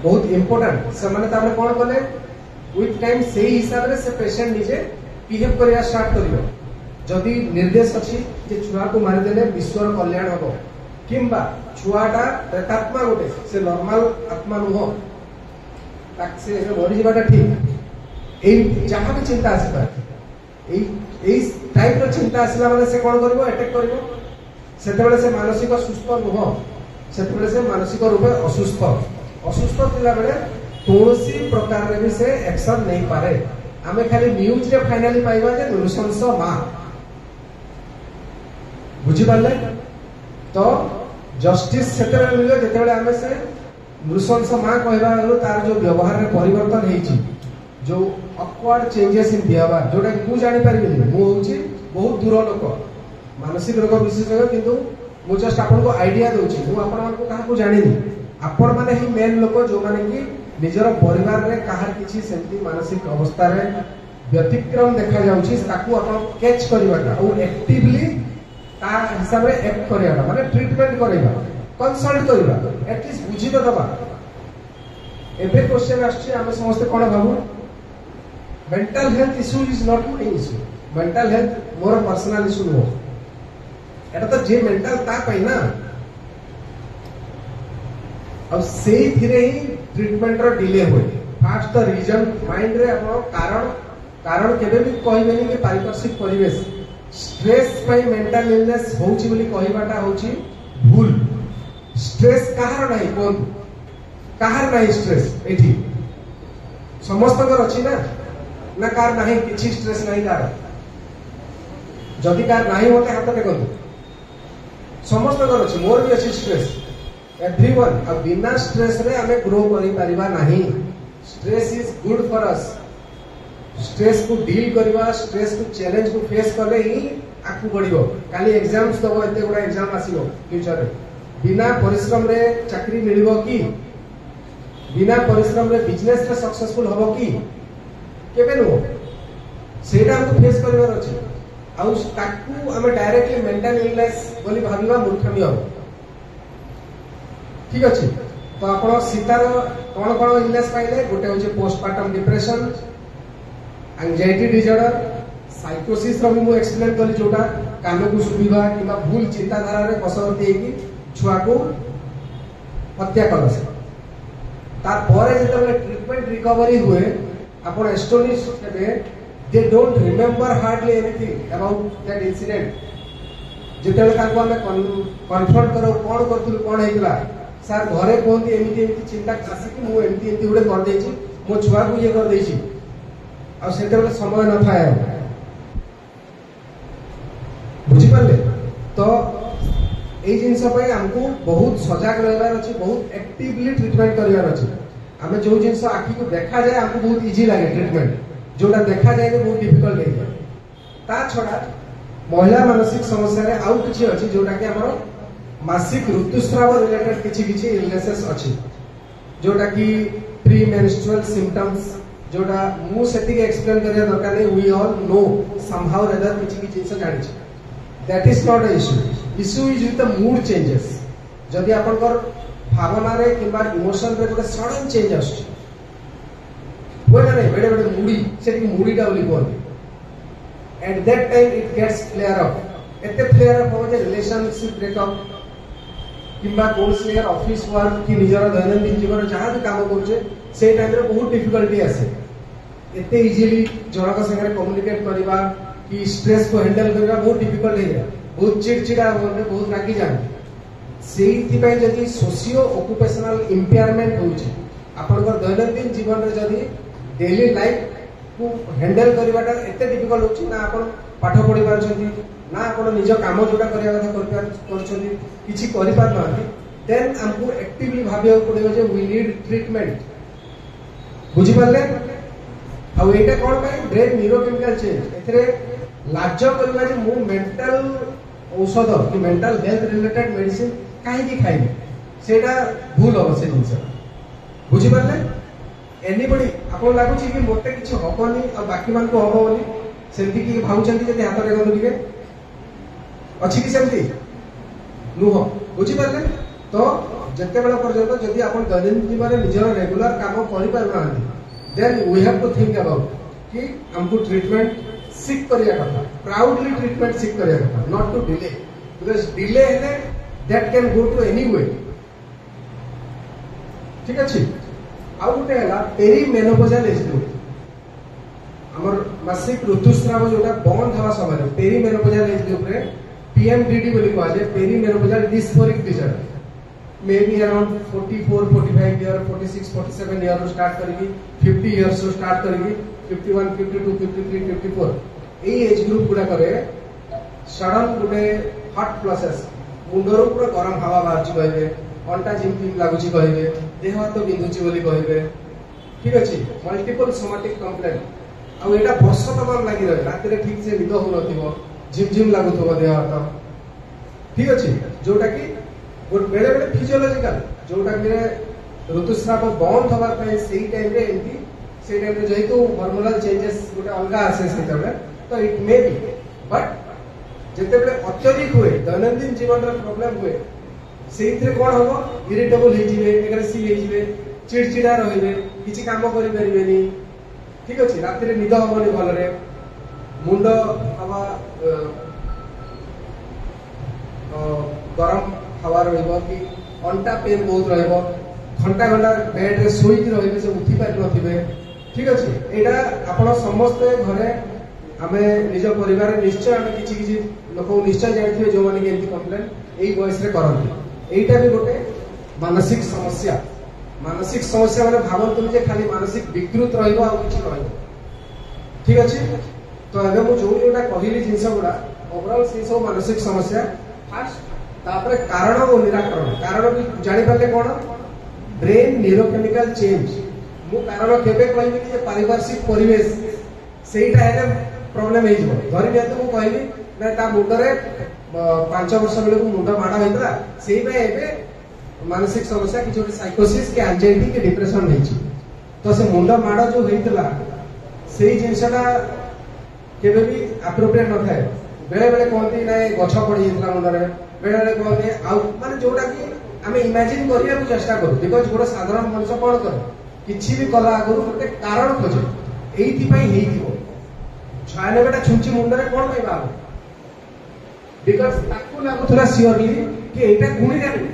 ବହୁତ ଇମ୍ପୋର୍ଟାଣ୍ଟ, ସେମାନେ ତାପରେ କଣ କଲେ ୱିଥ୍ ଟାଇମ୍ ସେଇ ହିସାବରେ ସେ ପେସେଣ୍ଟ ନିଜେ ବିହେଭ କରିବା ଷ୍ଟାର୍ଟ କରିବ। ଯଦି ନିର୍ଦ୍ଦେଶ ଅଛି ଯେ ଛୁଆକୁ ମାରିଦେଲେ ବିଶ୍ୱର କଲ୍ୟାଣ ହବ, କିମ୍ବା ଛୁଆଟା ପ୍ରେତାତ୍ମା ଗୋଟେ, ସେ ନର୍ମାଲ ଆତ୍ମା ନୁହଁ, ସେ ମରିଯିବାଟା ଠିକ, ଏଇ ଯାହା ବି ଚିନ୍ତା ଆସିପାରେ, ଏଇ ଟାଇପର ଚିନ୍ତା ଆସିଲା ମାନେ ସେ କଣ କରିବ? ଆଟାକ କରିବ। ସେତେବେଳେ ସେ ମାନସିକ ସୁସ୍ଥ ନୁହଁ, ସେତେବେଳେ ସେ ମାନସିକ ରୂପେ ଅସୁସ୍ଥ। ଅସୁସ୍ଥ ଥିଲାବେଳେ କୌଣସି ପ୍ରକାରରେ ବି ସେ ଆକ୍ସନ ନେଇପାରେ। ଆମେ ଖାଲି ନ୍ୟୁଜରେ ଫାଇନାଲି ପାଇବା ଯେ ନୃଶଂସ ମା, ବୁଝିପାରିଲେ? ତ ଜଷ୍ଟିସ ସେତେବେଳେ ମିଳିବ ଯେତେବେଳେ ଆମେ ସେ ନୃଶଂସ ମା କହିବା ବେଳୁ ତାର ଯୋଉ ବ୍ୟବହାରରେ ପରିବର୍ତ୍ତନ ହେଇଛି, ଯୋଉ ଅକ୍ୱାର୍ଡ ଚେଞ୍ଜେସ ଇନ୍ ବିହେଭିୟର, ଯୋଉଟା ମୁଁ ଜାଣିପାରିବିନି। ମୁଁ ହଉଛି ବହୁତ ଦୂର ଲୋକ, ମାନସିକ ରୋଗ ବିଶେଷଜ୍ଞ, କିନ୍ତୁ ମୁଁ ଜଷ୍ଟ ଆପଣଙ୍କୁ ଆଇଡିଆ ଦଉଛି। ମୁଁ ଆପଣମାନଙ୍କୁ କାହାକୁ ଜାଣିନି। ଆପଣ ମାନେ ହିଁ ମେନ୍ ଲୋକ ଯୋଉମାନେ କି ନିଜର ପରିବାରରେ କାହାର କିଛି ସେମିତି ମାନସିକ ଅବସ୍ଥାରେ ବ୍ୟତିକ୍ରମ ଦେଖାଯାଉଛି, ତାକୁ ଆପଣ କ୍ୟାଚ୍ କରିବାଟା ଆଉ ଆକ୍ଟିଭଲି ତା ହିସାବରେ ଆକ୍ଟ କରିବାଟା, ମାନେ ଟ୍ରିଟମେଣ୍ଟ କରିବା, କନସଲ୍ଟ କରିବା, ଆଟଲିଷ୍ଟ ବୁଝି ତ ଦେବା। ଏବେ କ୍ୱେଶ୍ଚନ ଆସୁଛି, ଆମେ ସମସ୍ତେ କଣ ଭାବୁ? Mental health issue is not my issue, mental health ମୋର ପର୍ସନାଲ ଇସ୍ୟୁ ନୁହଁ। এটা তো যে মেন্টাল তা পাই না। ଆଉ ସେଇଥିରେ ହିଁ ଟ୍ରିଟମେଣ୍ଟର ଡିଲେ ହୁଏ। ଫାଷ୍ଟ ତ ରିଜନ ମାଇଣ୍ଡରେ ଆପଣ କାରଣ କେବେ ବି କହିବେନି କି ପାରିପାର୍ଶ୍ୱିକ ପରିବେଶ। ଷ୍ଟ୍ରେସ୍ ପାଇଁ ମେଣ୍ଟାଲ ଇଲନେସ୍ ହଉଛି ବୋଲି କହିବାଟା ହଉଛି ଭୁଲ। ଷ୍ଟ୍ରେସ୍ କାହାର ନାହିଁ କୁହନ୍ତୁ? କାହାର ନାହିଁ ଷ୍ଟ୍ରେସ୍? ଏଠି ସମସ୍ତଙ୍କର ଅଛି ନା କାହାର ନାହିଁ? କିଛି ଷ୍ଟ୍ରେସ୍ ନାହିଁ କାହାର? ଯଦି କାହାର ନାହିଁ ମତେ ହାତ ଟେକନ୍ତୁ। ସମସ୍ତଙ୍କର ଅଛି, ମୋର ବି ଅଛି ଷ୍ଟ୍ରେସ୍, ଏଭ୍ରିୱାନ୍। ଆଉ ବିନା ଷ୍ଟ୍ରେସରେ ଆମେ ଗ୍ରୋ କରିପାରିବା ନାହିଁ। ଷ୍ଟ୍ରେସ୍ ଇଜ ଗୁଡ୍ ଫର ଅସ୍। ଷ୍ଟ୍ରେସକୁ ଡିଲ୍ କରିବା, ଷ୍ଟ୍ରେସକୁ ଚ୍ୟାଲେଞ୍ଜକୁ ଫେସ୍ କଲେ ହିଁ ଆଗକୁ ବଢିବ। କାଲି ଏକ୍ସାମ୍ସ ଦବ, ଏତେ ଗୁଡା ଏକ୍ସାମ ଆସିବ ଫ୍ୟୁଚରରେ। ବିନା ପରିଶ୍ରମରେ ଚାକିରି ମିଳିବ କି? ବିନା ପରିଶ୍ରମରେ ବିଜନେସରେ ସକ୍ସେସଫୁଲ ହବ କି? କେବେ ନୁହଁ। ସେଇଟା ଆମକୁ ଫେସ୍ କରିବାର ଅଛି। ଆଉ ତାକୁ ଆମେ ଡାଇରେକ୍ଟଲି ମେଣ୍ଟାଲ ଇଲନେସ୍ ବୋଲି ଭାବିବା ମୂର୍ଖାମି ହବ। ଠିକ ଅଛି? ତ ଆପଣ ସୀତାର କଣ କଣ ଇଲନେସ୍ ପାଇଲେ? ଗୋଟେ ହଉଛି ପୋଷ୍ଟପାର୍ଟମ ଡିପ୍ରେସନ, ଆଂଜାଇଟି ଡିସଅର୍ଡର, ସାଇକୋସିସର ବି ମୁଁ ଏକ୍ସପ୍ଲେନ କଲି, ଯୋଉଟା କାନକୁ ଶୁଭିବା କିମ୍ବା ଭୁଲ ଚିନ୍ତାଧାରାରେ ବଶବର୍ତ୍ତୀ ହେଇକି ଛୁଆକୁ ହତ୍ୟା କଲା। ତାପରେ ଯେତେବେଳେ ଟ୍ରିଟମେଣ୍ଟ ରିକଭରି ହୁଏ, ଆପଣ ଏଷ୍ଟୋନିଶ ହେବେ, they don't remember hardly anything about that incident. ଯେତେବେଳେ ତାଙ୍କୁ ଆମେ କନଫ୍ରଣ୍ଟ କରାଉ, କଣ କରୁଥିଲୁ, କଣ ହେଇଥିଲା, ସାର୍ ଘରେ କୁହନ୍ତି ଏମିତି ଏମିତି ଚିନ୍ତା ଆସିକି ମୁଁ ଏମିତି ଗୋଟେ କରିଦେଇଛି, ମୋ ଛୁଆକୁ ଇଏ କରିଦେଇଛି। ଆଉ ସେତେବେଳେ ସମୟ ନଥାଏ। ବୁଝିପାରିଲେ? ତ ଏଇ ଜିନିଷ ପାଇଁ ଆମକୁ ବହୁତ ସଜାଗ ରହିବାର ଅଛି, ବହୁତ ଆକ୍ଟିଭଲି ଟ୍ରିଟମେଣ୍ଟ କରିବାର ଅଛି। ଆମେ ଯୋଉ ଜିନିଷ ଆଖିକୁ ଦେଖାଯାଏ ଆମକୁ ବହୁତ ଇଜି ଲାଗେ ଟ୍ରିଟମେଣ୍ଟ, ଯୋଉଟା ଦେଖାଯାଏନି ବହୁତ ଡିଫିକଲ୍ଟ ହେଇଯାଏ। ତା ଛଡା ମହିଳା ମାନସିକ ସମସ୍ୟାରେ ଆଉ କିଛି ଅଛି, ଯୋଉଟା କି ଆମର ମାସିକ ଋତୁସ୍ରାବ ରିଲେଟେଡ କିଛି ଇଲନେସେସ୍ ଅଛି, ଯୋଉଟା କି ପ୍ରି ମେନଷ୍ଟ୍ରୁଆଲ ସିମ୍ପଟମ୍ସ, ଯୋଉଟା ମୁଁ ସେତିକି ଏକ୍ସପ୍ଲେନ କରିବା ଦରକାର ନାହିଁ। We all know somehow or other କିଛି ଜିନିଷ ଜାଣିଛି। that is not an issue. issue is with the mood changes. ଯଦି ଆପଣଙ୍କର ଭାବନାରେ କିମ୍ବା ଇମୋସନରେ ଗୋଟେ ସଡନ୍ ଚେଞ୍ଜ ଆସୁଛି, ହୁଏ ନା ନାହିଁ? ବେଳେ ମୁଡି, ସେଠି ମୁଡିଟା ବୋଲି କୁହନ୍ତି। at that time it gets flare up, एते फ्लेयर अप हो जे रिलेशनशिप ब्रेकअप किंबा कौन से ऑफिस वर्क कि निजर दैनंदिन जीवन जहाँ भी काम करूचे से टाइम रे बहुत डिफिकल्टी आसे एते इजीली जनक संगे कम्युनिकेट करबा कि स्ट्रेस को हैंडल करबा बहुत डिफिकल्ट है बहुत चिड़चिड़ा होने बहुत रागी जाने सेही पय जदी सोशियो ऑक्युपेशनल इंपेयरमेंट होउचे आपनकर दैनंदिन जीवन रे जदी डेली लाइफ को हैंडल करबाटा एते डिफिकल्ट होउचे ना आपन पाठ पढि पारछंती ना आपन निज काम जोटा करिया कथा करछंती किछि करि पार नांती देन हमको एक्टिवली भाबिया पड़िबो जे वी नीड ट्रीटमेंट बुझि पारले आ एटा कोन भाई ब्रेन न्यूरोकेमिकल चेंज एथरे लाज करबा जे मु मेंटल औषध कि मेंटल हेल्थ रिलेटेड मेडिसिन काहे की खाइबे सेटा भूल हो से जिंस बुझि पारले एनीबॉडी आपन लागु छी कि मोटे किछि होबनी आ बाकी मान को होबनी सेंती की भाउचंती जे हाथ रे गनु दिके अछि कि सेंती नुह बुझि पारले तो जते बेला पर्यंत जदी आपन दैनिक जीवन में निजर रेगुलर काम करि पार नांती then we have to think about कि हमको ट्रीटमेंट सीख करिया कथा प्राउडली ट्रीटमेंट सीख करिया कथा not to delay because delay है that can go to any way ठीक अछि आउ गुटे हला पेरीमेनोपॉजल एज ग्रुप हमर मासिक ऋतुस्राव जोटा बंद हवा समय पेरीमेनोपॉजल एज ग्रुप रे पीएमडीडी बोली कहा जाय perimenopausal dysphoric disorder may be around 44 45 year 46 47 year रो स्टार्ट करगी 50 इयर्स रो स्टार्ट करगी 51 52 53 54 ए एज ग्रुप गुडा करे सडन गुटे हॉट प्रोसेस मुंडरो पूरा गरम हवा बाहर कहबे अंटा जिमती लागुची कहबे देह हाथ बिंदुची बोली कहबे ठीक अछि मल्टीपल सोमैटिक कंप्लेंट आ एटा वर्ष तमाम लागि रहे रात रे ठीक से निद हो नथिबो झिम लागुथबो देह हाथ ठीक अछि जोटा कि बेले बेले फिजियोलॉजिकल जोटा कि ऋतुस्राव बंद हवा पे सेही टाइम रे एंटी से टाइम रे जेतु हार्मोनल चेंजेस गोटे अलग आसे से तबे तो इट मे बी बट जते बेले अत्यधिक हुए दैनंदिन जीवन रे प्रॉब्लम हुए सेहित्रे कोन होबो इरिटेबल हे जिवे एग्रेसिव हे जिवे चिड़चिड़ा रहिबे किछि काम करि परिबेनी ठीक अछि रात रे निद होबनी भल रे मुंड हवा गरम हवा रहिबो कि अंटा पेन बहुत रहिबो घंटा घंटा बेड रे सोई रहिबे से उठी पारि नथिबे ठीक अछि एटा आपण समस्त घरे हमें निज परिवार निश्चय हमें किछि किछि लोक निश्चय जानिथिबे जो माने एंती कंप्लेन एई वॉइस रे करंती एटा भी गोटे मानसिक समस्या माने भावंतु जे खाली मानसिक विकृत रहिबो आ किछि रहिबो ठीक अछि तो अगर मु जो एटा कहिली जिंस गुडा ओवरऑल से सब मानसिक समस्या फास्ट तापर कारण और निराकरण कारण भी जानि पाले कोन ब्रेन न्यूरोकेमिकल चेंज मु कारण केबे कहबी कि पारिवारिक परिवेश सेटा है प्रॉब्लम हे जिवो धरि नियत मु कहबी ना ता मुंडरे 5 वर्ष बेले को मुंड माडा होइतला सेही में एबे मानसिक समस्या कि जोटी साइकोसिस के एंजाइटी के डिप्रेशन हेछि तो से मुंड माडा जो होइतला सेही जिंसटा केबे भी एप्रोप्रिएट न थाए बेले बेले कहती ना गछ पड़ी जेतला मुंडरे बेले बेले कहते आ माने जोटा कि हमें इमेजिन करिया को चेष्टा करू बिकॉज़ गोटे साधारण मनुष्य कोन करे किछि भी कला आगु गोटे कारण खोजे एइथि पई हेइथिबो छाने बेटा छुंची मुंडरे कोन पई बाबू बिकॉज़ ताकू लागुथला सियोरली कि एटा गुणी जानि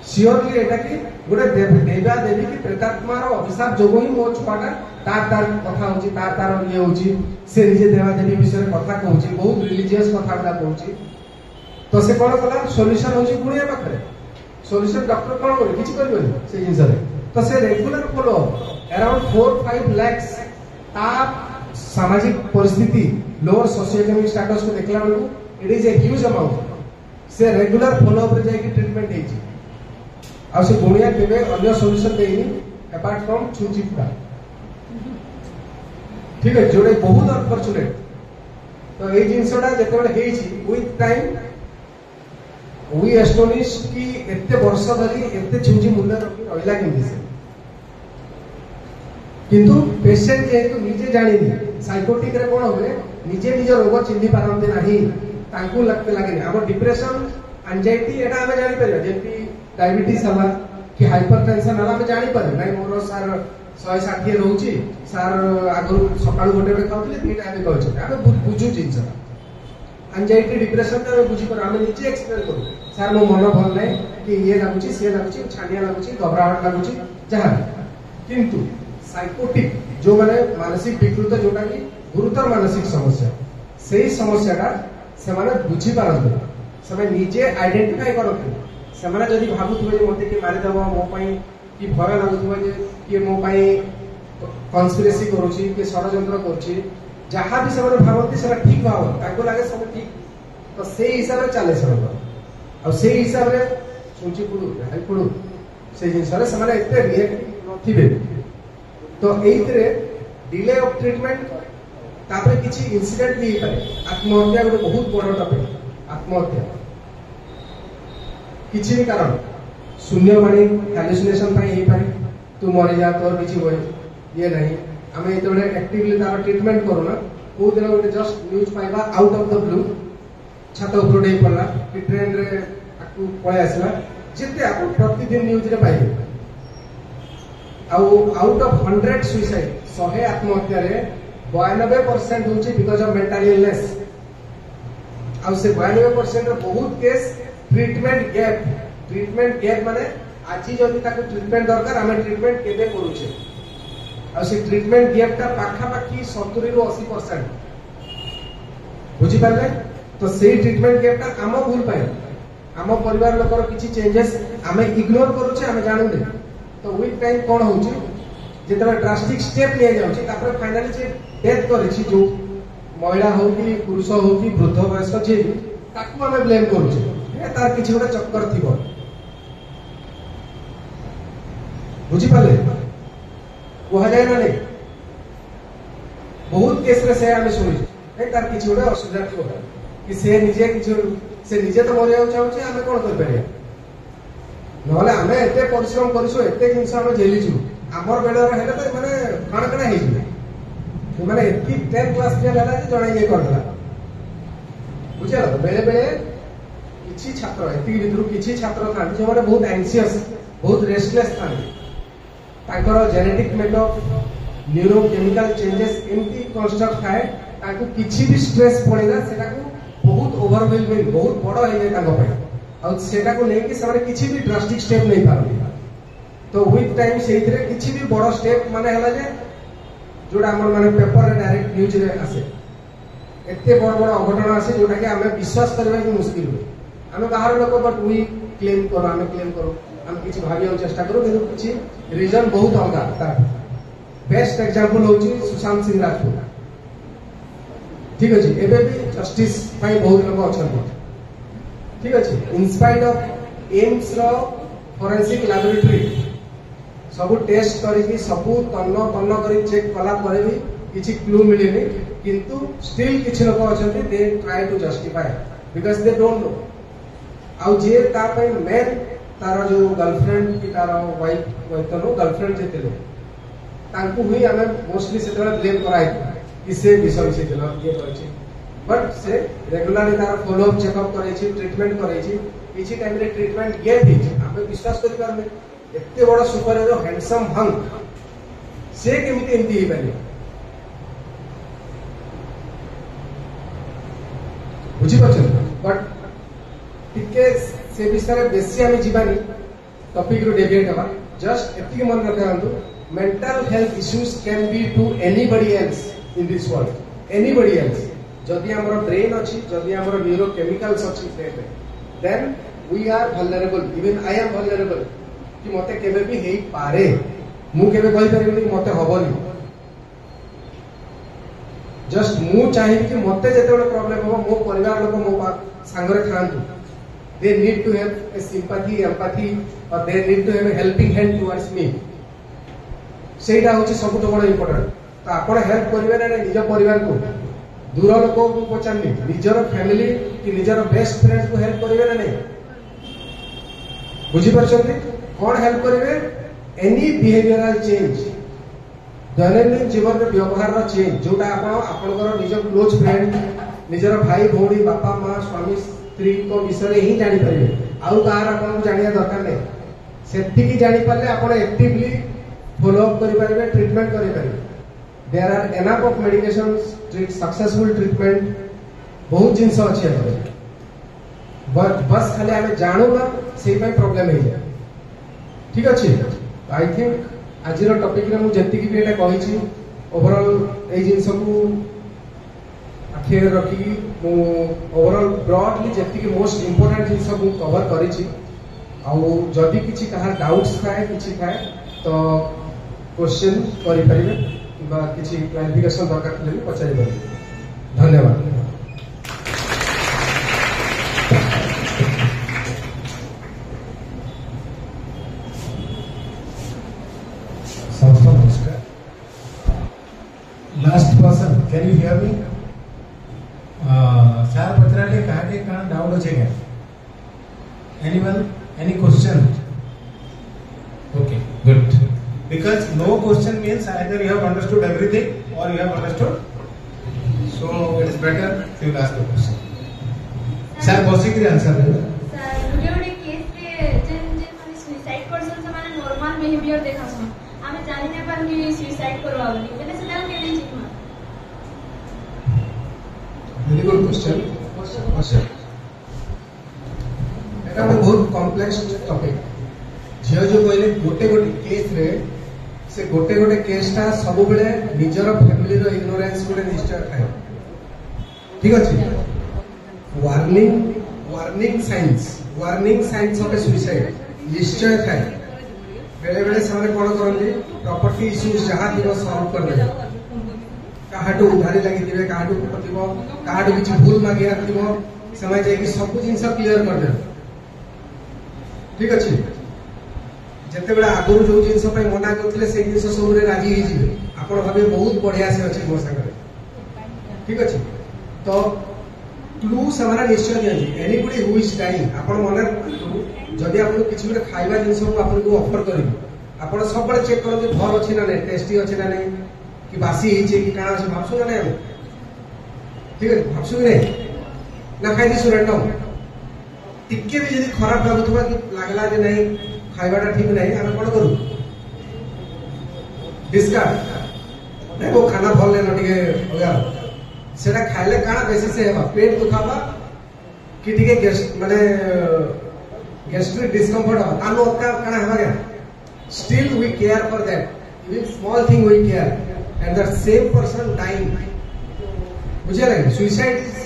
सियोरली एटा कि गोटे देवा देवी कि प्रेतात्मार अभिशाप जोगो ही मो छुआटा तार कथा होची तार ये होची से निजे देवा देवी विषय कथा कहूची बहुत रिलीजियस कथा बडा कहूची तो से कोन कला सॉल्यूशन होची गुणिया पाखरे सॉल्यूशन डॉक्टर कोन करे किछि करबे से जिंस रे तो से रेगुलर फॉलो अराउंड 4-5 लाख ता सामाजिक परिस्थिति लोअर सोशियो इकोनॉमिक स्टेटस को देखला बेलू it is a huge amount से रेगुलर फॉलो अप रे जाई कि ट्रीटमेंट हेची आ से गुणिया केबे अन्य सॉल्यूशन देनी अपार्ट फ्रॉम छुचिपा ठीक है जोड़े बहुत अनफॉर्चुनेट तो ए जिंसटा जेते बेले हेची विथ टाइम वी एस्टोनिश कि एते वर्ष धरी एते छुंची मुंडा रखी रहिला किंदी से किंतु पेशेंट जेहेतु निजे जानिनी साइकोटिक रे कोन होबे निजे निज रोग चिन्हि पारंते नाही तांकू लगते लागेनी अब डिप्रेशन एंजाइटी एटा हमें जानि परिया जेंति डायबिटीज हला कि हाइपरटेंशन हला हमें जानि पारे नै मोर सर 160 रहउची सर आगु सकाळु गोटे बे खाउतले तीटा हमें कहछ हमें बुझु जिंस एंजाइटी डिप्रेशन टा बुझी पर आमे नीचे एक्सप्लेन करू सर मो मन भल नै कि ये लागुची से लागुची छानिया लागुची घबराहट लागुची जहां किंतु साइकोटिक जो माने मानसिक विकृत जोटा कि गुरुतर मानसिक समस्या सेही समस्याटा से माने बुझी पारंतु से निजे आइडेंटिफाई करते से माने जदी भाबुथबे जे मते कि मारि दबो मो पई कि भय लागुथबे जे कि मो पई कन्स्पिरेसी करूची कि षडयंत्र करूची जहाँ भी सब भावती से ठीक भाव ताको लागे सब ठीक तो से हिसाब से चले सब और से हिसाब से सुनची पुडू हाई पुडू से जिनस रे समान एते रिएक्ट नथिबे तो एइतरे डिले ऑफ ट्रीटमेंट तापर किछि इंसिडेंट भी पारे आत्महत्या गोटे बहुत बड़ टॉपिक आत्महत्या किछि भी कारण शून्यवाणी हैलुसिनेशन पाई हे पारे तू मरि जा तोर किछि होय ये नहीं आमे एतबे एक्टिवली तार ट्रीटमेंट करूना को दिन गोटे जस्ट न्यूज पाइबा आउट ऑफ द ब्लू छात ऊपर डे पड़ला कि ट्रेन रे आकु पळे आसला जेते आप प्रतिदिन न्यूज रे पाइबे आउट ऑफ 100 सुसाइड 100 आत्महत्या रे 92% होची बिकॉज ऑफ मेंटल इलनेस आ से 92% रे बहुत केस ट्रीटमेंट गैप माने आज जदी ताको ट्रीटमेंट दरकार आमे ट्रीटमेंट केबे करूचे आ से ट्रीटमेंट गैप ता पाखा पाखी 70 रो 80% बुझी पाले तो से ट्रीटमेंट गैप ता आम भूल पाए आम परिवार लोकर किछि चेंजेस आमे इग्नोर करूचे आमे जानू नै तो विथ टाइम कोन होउची जेतबे ड्रास्टिक स्टेप लिया जाउची तापर फाइनली जे डेथ करिछि जो महिला हो कि पुरुष हो कि वृद्ध वयस्क जे ताकू आमे ब्लेम करूचे ए तार किछि गोटे चक्कर थिबो बुझी पाले कह जाए ना नहीं बहुत केस रे से आमे सुनि ए तार किछि गोटे असुविधा थिबो कि से निजे तो मरिया चाहूचे आमे कोन कर परिया नहले आमे एते परिश्रम करिसो एते जिंस आमे झेलिछु हमर बेलर हेले तो माने काण हे जे माने एती 10 क्लास के लेला जे जणे ये करला बुझला तो बेले बेले किछि छात्र एती भितरु किछि छात्र थान जे माने बहुत एंग्जियस बहुत रेस्टलेस थान ताकर जेनेटिक मेकअप न्यूरोकेमिकल चेंजेस एमती कंस्ट्रक्ट थाए ताकू किछि भी स्ट्रेस पड़ेगा सेटा को बहुत ओवरवेलमिंग बहुत बड़ हे जे ताको पय और सेटा को लेके सबरे किछि भी ड्रास्टिक स्टेप नहीं पारबे तो विथ टाइम सेइथरे किछि भी बड़ स्टेप माने हला जे जोडा हमर माने पेपर रे डायरेक्ट न्यूज रे आसे एते बड़ बड़ अघटन आसे जोडा के हमें विश्वास करबा की मुश्किल हो हमें बाहर लोक बट वी क्लेम करो हम किछि भाबिया चेष्टा करू किंतु किछि रीजन बहुत अलगा तार बेस्ट एग्जांपल होची सुशांत सिंह राजपूत ठीक अछि एबे भी जस्टिस पाई बहुत लोक अछन ठीक अछि इन स्पाइट ऑफ एम्स रो फोरेंसिक लैबोरेटरी सब टेस्ट करी सब तन्न करी चेक कला परे भी किछि क्लू मिलेनी किंतु स्टिल किछि लोक अछंती they try to justify because they don't know आउ जे ता पय मेन तार जो गर्लफ्रेंड की तार वाइफ वैतनो गर्लफ्रेंड जे तेलो तांकू हुई हमें मोस्टली से तरह ब्लेम कराई कि से विषय से दिला ये करछि बट से रेगुलरली तार फॉलो अप चेकअप करै छी ट्रीटमेंट करै छी किछि टाइम रे ट्रीटमेंट गे दी हमें विश्वास करि पारमे एते बड़ सुपर हीरो हैंडसम हंक से केमिति एंती हे पारे बुझी पछन बट टिके से विषय बेसी आमे जीवानी टॉपिक रो डेविएट हवा जस्ट एति मन रखंतु mental health issues can be to anybody else in this world anybody else जदि हमर ब्रेन अछि जदि हमर न्यूरोकेमिकल्स अछि ब्रेन में then we are vulnerable even I am vulnerable कि मते केबे भी हेई पारे मु केबे कहि परिबे कि मते हबनी जस्ट मु चाहि कि मते जेते बड़ प्रॉब्लम हो मो परिवार लोक मो संगरे थांतु they need to have a sympathy empathy or they need to have a helping hand towards me सेटा होची सबुठ बड़ इंपोर्टेंट तो आपण हेल्प करिवे ना निज परिवार को दूर लोक को पचानी निजर फैमिली कि निजर बेस्ट फ्रेंड्स को हेल्प करिवे ना नहीं बुझी परछथि कोन हेल्प करिवे एनी बिहेवियरल चेंज दैनंदिन जीवन रे व्यवहार रो चेंज जोटा आपनकर निज क्लोज फ्रेंड निजर भाई भौणी बापा मां स्वामी स्त्री को विषय ही जानी पारे आउ कार आपन जानिया दरकार नै सेति की जानी पाले आपन एक्टिवली फॉलो अप करि पारे ट्रीटमेंट करि पारे there are enough of medications treat successful treatment बहुत जिनस अच्छे बस खाली आम जानू ना से प्रोब्लेम हो जाए ठीक अच्छे आई थिंक आज टॉपिक रे मुझे भी कही ओवरऑल ये जिनस को आखिर रखिकी ओवरऑल ब्रॉडली जी मोस्ट इंपोर्टेंट जिनस को कवर करी जदि किसी कहा डाउट्स थाए किसी थाए तो क्वेश्चन करें किसी क्लारिफिकेशन दरकार थे भी पचारि पारे धन्यवाद सबको नमस्कार last person can you hear me sir पचराले कहा डाउट अच्छे क्या anyone any question okay good because no question means either you have understood everything or you have understood so it is better if you ask the question sir basically answer sir मुझे case रे जेन जेन माने suicide person से माने normal behaviour देखा छ हमें जानि ने पर कि सुसाइड करवा बोली मैंने सेटा के नहीं चिकमा वेरी गुड क्वेश्चन एटा बहुत कॉम्प्लेक्स टॉपिक झियो जो कहले गोटे गोटे केस रे से गोटे गोटे केसटा सब बेले निजर फैमिली रो इग्नोरेंस गोटे निश्चय थाए ठीक अछि warning science of A suicide निश्चय थाए बेले बेले से माने कोन करंदी प्रॉपर्टी इश्यूज जहां दिनो सॉल्व कर दे काहाटू उधारी लागि दिबे काहाटू पतिबो काहाटू किछि भूल मागिया दिबो समय जाय कि सब जिंस क्लियर कर दे ठीक अछि जिते बड़ा आगुरी जो जिनस मना करते से जिन सब राजी हो आप भावे बहुत बढ़िया से अच्छे मो सागर ठीक अच्छे तो क्लू से निश्चय दिखाई एनीबडी हु इज डाइंग आप मन जदि आपको किसी गोटे खाଇବା जिनस आपको ऑफर करेंगे आप सब चेक करते भर अच्छे ना नहीं टेस्टी अच्छे ना नहीं कि बासी कि काଣା अच्छे भावसु ना नहीं ठीक है भावसु कि नहीं ना खाई दी रैंडम टिके भी यदि खराब लगुवा कि लगला जे नहीं खाइबाटा ठीक नहीं आम कौन करूँ डिस्कार्ड नहीं वो खाना भल लेना टे अलग सेटा खाइले काना बेसी से हेबा पेट दुखाबा कि टिके माने गैस्ट्रिक डिस्कम्फर्ट हो तानो ओका काना हेबा क्या still we care for that even small thing we care and that same person dying बुझे लगे सुसाइड इज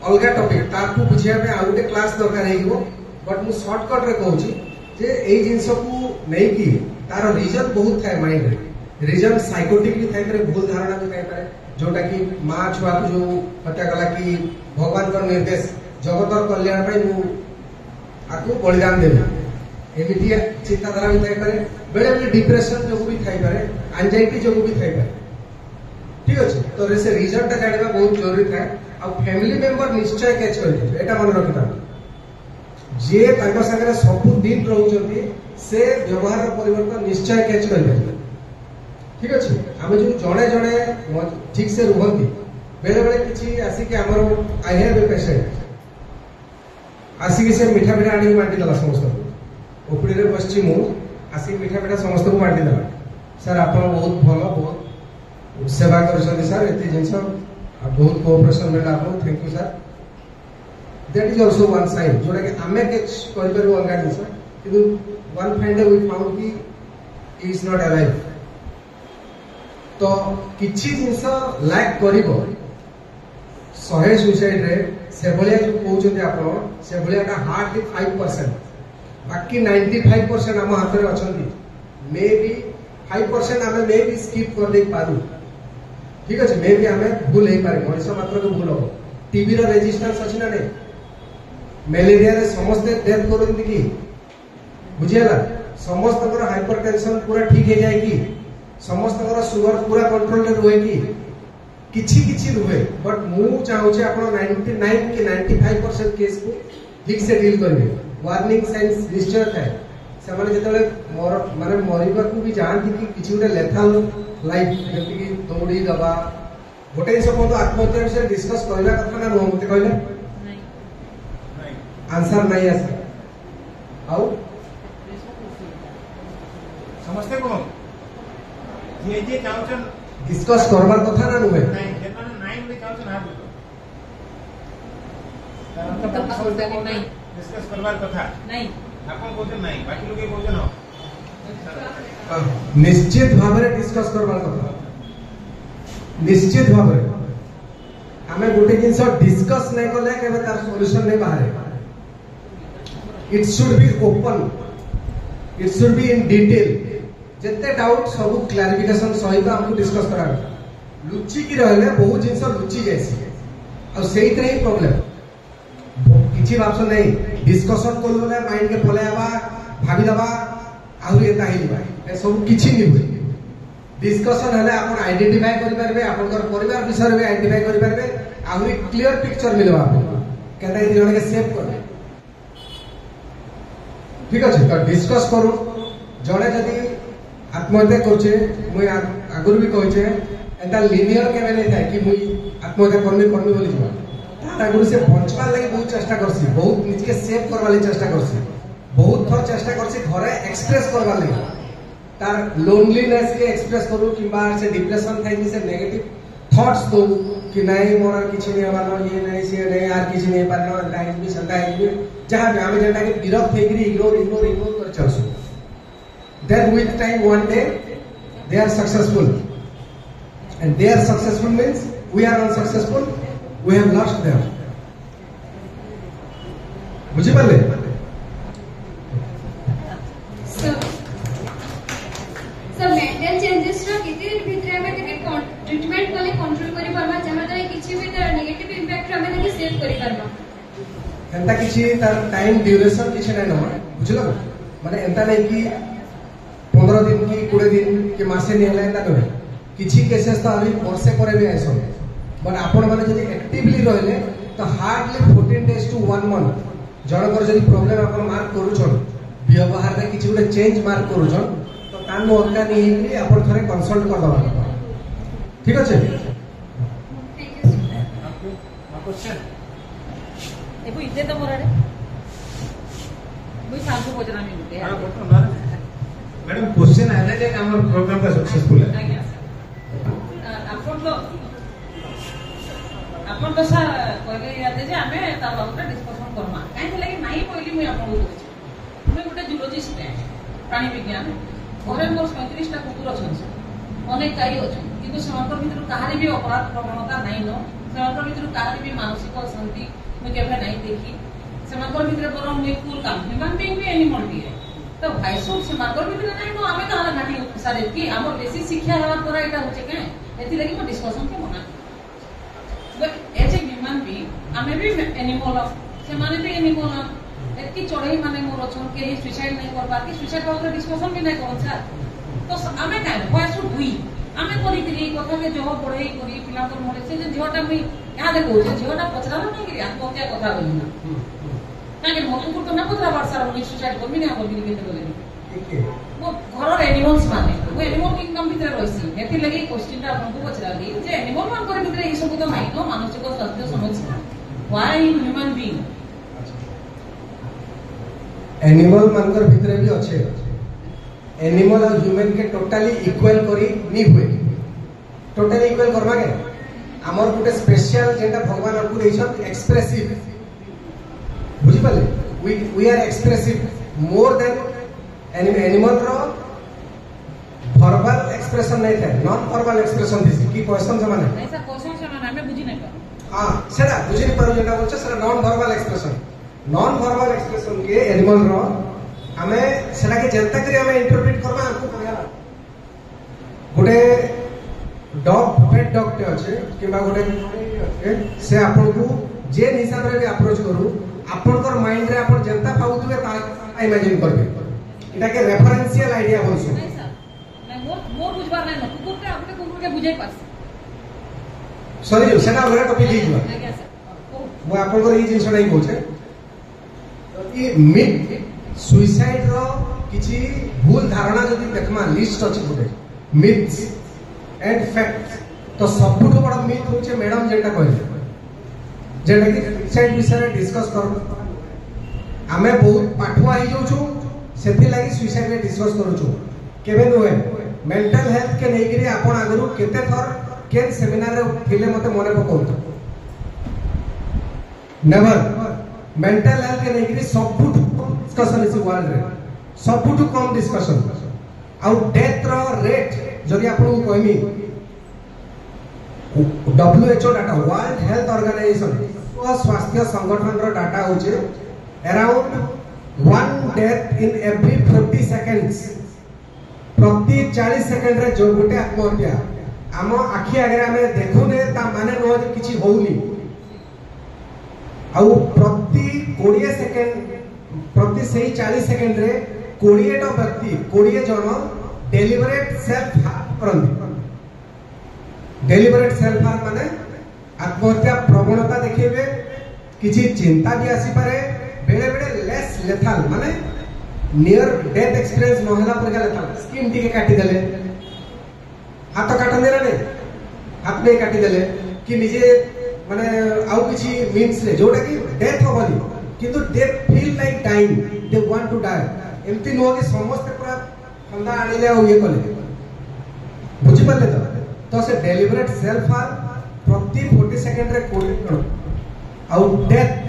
अलग टॉपिक ताकू बुझिया पे आ गोटे क्लास दरकार हेइबो बट मु शॉर्टकट रे कहूँ जे ए जिनस को नहीं कि तार रीजन बहुत थाए माइंड रे रीजन साइकोटिक भी थाए भूल धारणा भी थाए जोटा कि माँ छुआ को जो हत्या कला कि भगवान का निर्देश जगतर कल्याण मु आपको बलिदान देवी एमती चिंताधारा भी थाई पारे बेले बेले डिप्रेशन जो भी थाई पारे एंजाइटी जो भी थाई पारे ठीक अच्छे तो से रीजन टा जानिबा बहुत जरूरी थाए आ फैमिली मेंबर निश्चय कैच कर एटा मन रखिता जे तांको संगे सब दिन रहउचंती से व्यवहार परिवर्तन निश्चय कैच कर ठीक अच्छे आम जो जड़े जड़े ठीक से रुहती बेले बेले किसी आसिक आमर आई हैव ए पेशेंट आसिक से मिठा मिठा आनी बांटी देला समस्त ओपीडी रे बसची मु आसिक मिठा मिठा समस्त को बांटी देला सर आप बहुत भल बहुत सेवा कर सर एति जिनस बहुत कोऑपरेशन मिला आप thank you sir that is also one side जोटा कि आमे कैच कर परबो अंगा जिनस किंतु वन फाइंड वी फाउंड कि ही इज नॉट अलाइव तो किछि जिनस लैक करिवो 100 सुसाइड रे से भलिया जो कहउछन्ते आपण से भलियाटा हार्डली 5% बाकी 95% हम हाथ रे अछन्ती मे बी 5% आमे मे बी स्किप कर दे पारू ठीक अछि मे बी आमे भूल हे पारे मनुष्य मात्र को भूल हो टीबी रो रेजिस्टेंस अछि ना नहीं मलेरिया रे समस्त डेथ करନ୍ତି कि बुझियला समस्त को हाइपरटेंशन पूरा ठीक हे जाय कि समस्त को शुगर पूरा कंट्रोल रे रुहे कि किछि किछि रुहे बट मु चाहू छे आपण 99 कि 95% केस को ठीक से डील करबे वार्निंग साइंस निश्चय है से माने जेतले माने मरिबा को भी जानती कि किछि उडे लेथल लाइफ जेति कि दौड़ी दबा गोटे सब तो आत्महत्या विषय डिस्कस करला कथा ना नो मते कहले आंसर नहीं है सर आउ समझते को ये चाउचन डिस्कस करबार कथा ना नुहे नहीं जेतना 9 में चाउचन हाथ डिस्कस करवार कथा नहीं आपन कोचे नहीं बाकी लोग कोचे न निश्चित भाव में डिस्कस करवार कथा निश्चित भाव में हमें गोटे जिनस डिस्कस नहीं कले केबे तार सॉल्यूशन नहीं बाहर it should be open it should be in detail जत्ते डाउट सब क्लैरिफिकेशन सहित हमको डिस्कस करा लुचि की रहले बहुत जिनस लुचि जैसी और सही तरह ही प्रॉब्लम किछि भाबस नहीं डिस्कशन कोल बोले माइंड के पलेबा भाबी दबा आउ एता हिलबा ए सब किछि नहीं हुए डिस्कशन हले आपण आइडेंटिफाई करि परबे आपनकर परिवार विषय रे आइडेंटिफाई करि परबे आउ क्लियर पिक्चर मिलबा आपन केता इ जण के सेव करबे ठीक अछि तो डिस्कस करू जणे जदी आत्महत्या करछे मुई आगुर भी कहछे एता लिनियर केबे नै थाय कि मुई आत्महत्या करमी बोली जीवा तागुरु से बचवार लागि बहुत चेष्टा करसी बहुत निज के सेव करवा लागि चेष्टा करसी बहुत थोर चेष्टा करसी घरे एक्सप्रेस करवा लागि तार लोनलीनेस के एक्सप्रेस करू किबा से डिप्रेशन थाई कि से नेगेटिव थॉट्स दो कि नहीं मोर किछि नै हवानो ये नहीं से नहीं यार किछि नै पारनो टाइम भी संता है जहां भी हम जेटा के विरोध फेकरी इग्नोर कर चलसु then with time one day they are successful and they are successful means we are unsuccessful we have lost them बुझी पाले सो मेंटल चेंजेस रो किति भितरे हमें के ट्रीटमेंट कले कंट्रोल करि परबा जहां तक किछि भी नेगेटिव इंपैक्ट हमें के सेव करि परबा एंता किछि तार टाइम ड्यूरेशन किछि नै न बुझलो माने एंता नै कि 15 दिन की 20 दिन के मासे नहीं हला एंता नै किछि केसेस तो अभी वर्षे करे भी आइसो बट आपण माने जदी एक्टिवली रहले तो हार्डली 14 डेज टू 1 मंथ जनकर जदी प्रॉब्लम आपण मार्क करू छन व्यवहार रे किछि गुटे चेंज मार्क करू छन तो तान ओका नहीं कि आपण थरे कंसल्ट कर दबा ठीक अछि थैंक यू क्वेश्चन एबो इते तो मोरारे मुई सांगो पजरा मी गुटे हां बोलो मैडम क्वेश्चन आले जे हमर प्रोग्राम का सक्सेसफुल है आज्ञा आपण तो सा कहले याते जे हमें ता बाबूटा डिस्कशन करमा काहे लगे नाही कहली मुई आपन को मुई गुटे जूलॉजिस्ट है प्राणी विज्ञान घरे मोर 37 टा कुकुर अछन अनेक गाई अछन किंतु समांतर भितर कहारी भी अपराध प्रवणता नाही न समांतर भितर कहारी भी मानसिक शांति मुई केबे नाही देखी समांतर भितर पर मुई फुल काम ह्यूमन बीइंग भी एनिमल भी है तो भाई सब समांतर भितर नाही न हमें कहाला घाटी सारे की हमर बेसी शिक्षा हवा पर एटा होचे के एति लगी मैं डिस्कशन के मना but as a human being हमें भी एनिमल से माने भी एनिमल एति चढ़ई माने मोर अछन के सुसाइड नहीं कर पार कि सुसाइड पर डिस्कशन भी नहीं करन सर तो हमें काहे व्हाई शुड वी हमें करी करी कथा के जो पढ़ई करी पिला पर मोरे से जे झोटा मी या देखो जे झोटा पचरा नहीं कि आत्महत्या कथा बोली ना काहे मोटुपुर तो ना पचरा बार सर मुझे सुसाइड कर भी नहीं बोली के बोले वो घर एनिमल्स माने वो एनिमल किंगडम भीतर रहिसी एति लगी क्वेश्चन ता आपन को पचरा दी जे एनिमल मान करे भीतर ई सब तो नहीं नो मानसिक स्वास्थ्य समस्या व्हाई ह्यूमन बीइंग एनिमल मानकर भितरे भी अच्छे एनिमल और ह्यूमन के टोटली इक्वल करी नी हुए टोटली इक्वल करबा के हमर गुटे स्पेशल जेटा भगवान हमको देछन एक्सप्रेसिव बुझी पाले we are expressive more than animal रो वर्बल एक्सप्रेशन नहीं था नॉन वर्बल एक्सप्रेशन दिस की क्वेश्चन समान नहीं सर क्वेश्चन से हमें बुझी नहीं पारो हां सेटा बुझी नहीं पारो जेटा बोलछ सेटा नॉन वर्बल एक्सप्रेशन के एनिमल रो हमें सेटा के जनता करी हमें इंटरप्रेट करबा हमको पड़ेगा गुटे डॉग पेट डॉग टे अछि किबा गुटे से आपन को जे हिसाब रे भी अप्रोच करू आपनकर माइंड रे आपन जनता पाउतबे ता इमेजिन करबे इटा के रेफरेंशियल आईडिया बोलछु नहीं सर मैं मोर बुझबार नहीं न कुकुर के बुझाई पास सॉरी सेटा ओरे टॉपिक ही हुआ आज्ञा सर मो आपनकर ई जिंस नहीं कहछे ई मिथ सुसाइड रो किछि भूल धारणा जदी देखमा लिस्ट अछि गुटे मिथ्स एंड फैक्ट्स तो सबुठ बड़ मिथ होचे मैडम जेटा कहले जेटा कि सुसाइड विषय रे डिस्कस करू आमे बहुत पाठवा ही जाऊ छु सेथि लागि सुसाइड रे डिस्कस करू छु केबे नुहे मेंटल हेल्थ के नै गिरी आपण आगरु केते थर केन सेमिनार रे थिले मते मने पकोत नेवर मेंटल हेल्थ के लेकर सबुठ डिस्कशन इस वर्ल्ड रे सबुठ कम डिस्कशन आउ डेथ रो रेट जदि आपन को कहमी WHO data world health organization स्वास्थ्य संगठन रो डाटा होचे around 1 death in every 40 seconds प्रति 40 सेकंड रे जो गोटे आत्महत्या आम आखि आगे आम देखुने ता माने न जे किछि होउनी आउ प्रति 20 सेकंड प्रति सही 40 सेकंड रे 20 टा व्यक्ति 20 जन डेलिबरेट सेल्फ हार्म करन डेलिबरेट सेल्फ हार्म माने आत्महत्या प्रवणता देखिबे किछि चिंता भी आसी पारे बेले बेले लेस लेथाल माने नियर डेथ एक्सपीरियंस नहला पर लेथाल स्किन टिके काटी देले हाथ काटन देला ने हाथ में काटी देले कि निजे माने आउ किछि मीन्स रे जोटा कि डेथ होबनी किंतु they feel like dying they want to die एमती नो कि समस्त पूरा फंदा आनिले आ ये कले बुझि पले तो से डेलिबरेट सेल्फ हार्म प्रति 40 सेकंड रे कोडी करो आउ डेथ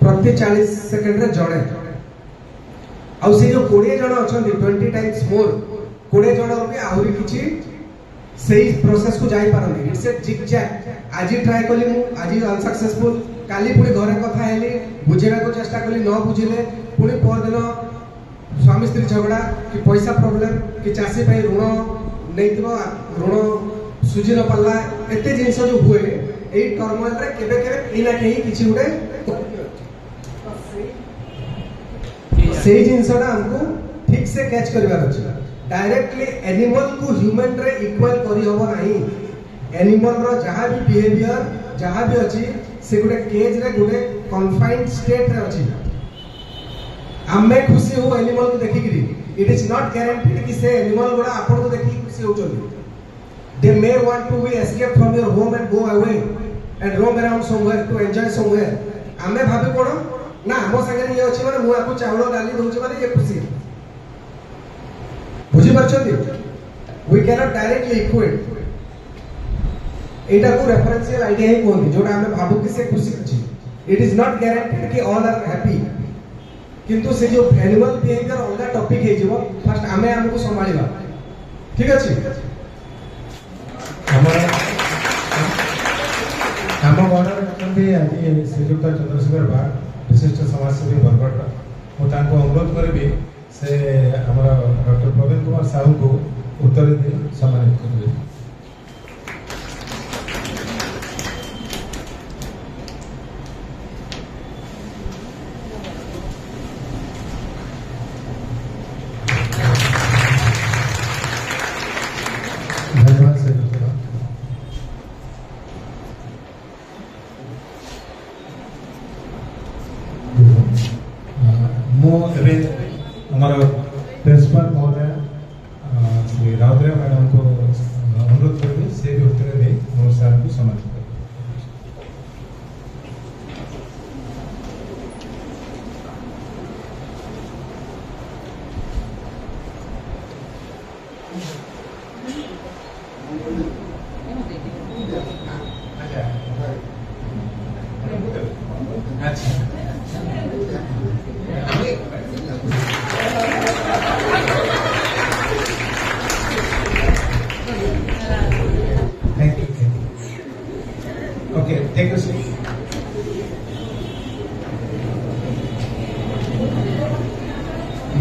प्रति 40 सेकंड रे जड़े आउ से जो 20 जण अछंती 20 टाइम्स मोर 20 जण भी आहुरी किछि सेही प्रोसेस को जाई पारंती इट्स ए जिग जैग आज ट्राई कली मु आज अनसक्सेसफुल काली पुणी घरे कथा हेली बुझेरा को चेष्टा कली न बुझिले पुणी पर दिन स्वामी स्त्री झगड़ा कि पैसा प्रॉब्लम कि चासी पई ऋण नैतिबो ऋण सुझी न पाला एते जिंस जो हुए एई टर्मोइल रे केबे केबे इना केही किछि उडे सेही जिंसटा हमको ठीक से कैच करबार अछि डायरेक्टली एनिमल को ह्यूमन रे इक्वल करी होबो नाही एनिमल रो जहां भी बिहेवियर जहां भी अछि से गुडे केज रे गुडे कन्फाइंड स्टेट रे अछि हमें खुशी हो एनिमल को देखि गिरी इट इज नॉट गारंटीड कि से एनिमल गुडा आपन को देखि खुशी हो चली they may want to be escape from your home and go away and roam around somewhere to enjoy somewhere हमें भाबे कोन ना हमो संगे ये अछि माने मु आपको चावल डाली दोछ माने ये खुशी बुझी परछथि we can not directly equate एटा को रेफरेंशियल आईडिया ही कोन जोटा हमें भाबु कि से खुशी अछि इट इज नॉट गारंटीड कि ऑल आर हैप्पी किंतु से जो एनिमल बिहेवियर अलग टॉपिक है जीवो फर्स्ट हमें हमको संभालिबा ठीक अछि हम गणर अछंती आज श्रीयुक्त चंद्रशेखर बाग विशिष्ट समाजसेवी बरगड़ मु तांको अनुरोध करबी से हमरा डॉक्टर प्रवीण कुमार साहू को उत्तर दे सम्मानित करबे हमारा प्रिंसिपल महोदय श्री राउद्रिया मैडम को अनुरोध करेंगे से भी उत्तर दे मोर साहब को सम्मानित करें Take a seat.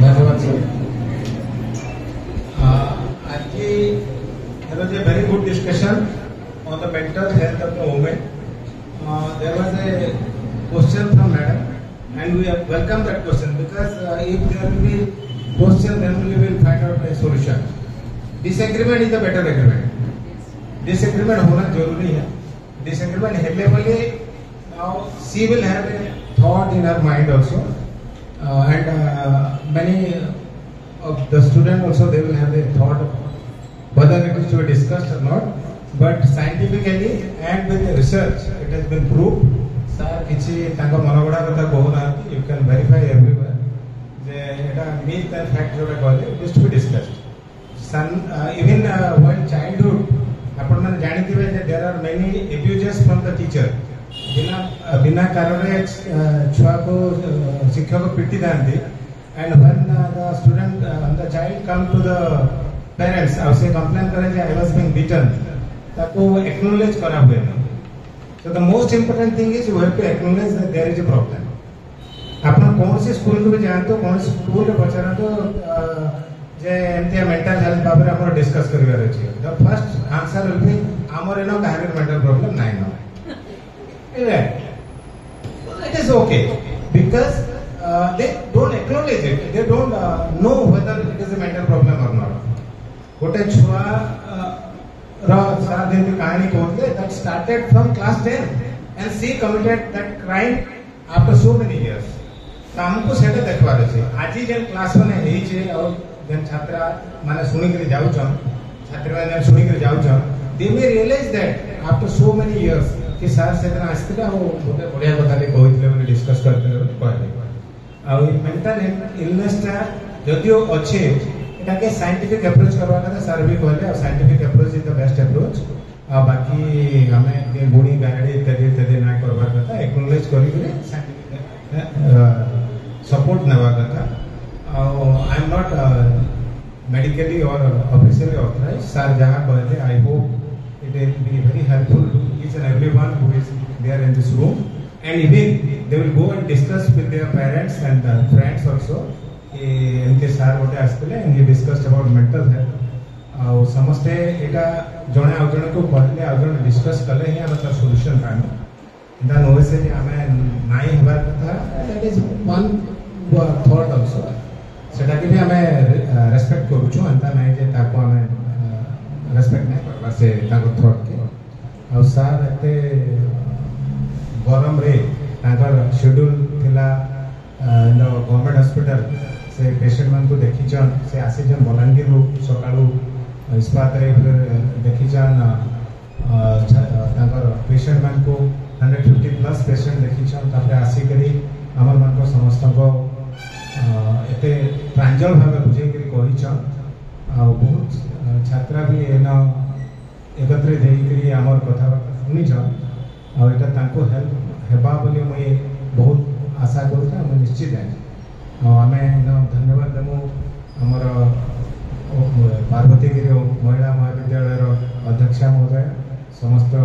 धन्यवाद सर आज there was a very good discussion on the mental health of the women. There was a question from madam and we have welcomed that question because if there will be question then we will find out a solution. Disagreement is the better agreement. Disagreement होना जरूरी है. Disagreement हेले बोले now she will have a thought in her mind also and many of the students also they will have a thought of whether it is to be discussed or not but scientifically and with the research it has been proved sir किसी तांको मनोगड़ा कथा कहना you can verify everywhere J Etah myth and fact जोटा कहले it is to be discussed even when childhood आपण मन जानिथिबे जे there are many abuses from the teacher बिना बिना कारण छुआ को शिक्षक पिटी थांती and when the student the child come to the parents और से कंप्लेन करे जे आई वाज बीइंग बीटन ताको एक्नॉलेज करा हुए so the most important thing is you have to acknowledge that there is a problem आपण कौन सी school को भी जानतो कौन सी स्कूल रे बचारा तो जे एमती मेंटल हेल्थ बारे हमर डिस्कस करिवार अछि the first answer will be हमर एनो काहे मेंटल प्रॉब्लम नाइ no it is okay because they don't acknowledge it, they don't know whether it is a mental problem or not. गोटे छुआ साथ दिन कहानी कहते that started from class 10 and she committed that crime after so many years. तो हमको सेटा देखबार अछि आज जे क्लास में हेई छे और जन छात्रा माने सुनी के जाउ छन छात्र माने सुनी के जाउ छन they may realize that after so many years कि सर से तना आस्ते वो गोटे बढ़िया कथा ले कहितले बोले डिस्कस करते कहले आ मेंटल इलनेस ता जदियो अच्छे एटा के साइंटिफिक अप्रोच करवा कथा सर भी कहले और scientific approach is the best approach आ बाकी हमें के गुणी गाड़ी इत्यादि ना करवा कथा एक्नॉलेज करी के साइंटिफिक सपोर्ट नेवा कथा आई एम नॉट मेडिकली और ऑफिशियली ऑथराइज्ड सर जहां कहले I hope it will be very helpful to each and everyone who is there in this room and even they will go and discuss with their parents and friends also इनके सार गोटे आसते and he discussed about mental health और समस्ते एटा जने आ जने को कहले आ जने डिस्कस कले ही हम सॉल्यूशन पाएंगे दा नो से जे हमें नाइ हेबार कथा that is one thought also सेटा के भी हमें रेस्पेक्ट करू छु अंता नाइ जे ताको हमें रेस्पेक्ट नहीं करवा से ताको थॉट के और सार एते गरम रे ताकर शेड्यूल थिला द गवर्नमेंट हॉस्पिटल से पेशेंट मान को देखि जन से आसी जन बलांगीर रो सकाळू इस्पात रे देखि जन ताकर पेशेंट मान को 150 प्लस पेशेंट देखि जन तापर आसी करी हमर मान को समस्त को एते प्रांजल भाबे बुझे करी कहि छन आ बहुत छात्रा भी एना एकत्रित हेकरी हमर कथा सुनी छ और एटा ताको हेल्प हेबा बोली मैं बहुत आशा करू छ हम निश्चित है हमें धन्यवाद देमु हमर पार्वतीगिरी महिला महाविद्यालय अध्यक्ष महोदय समस्त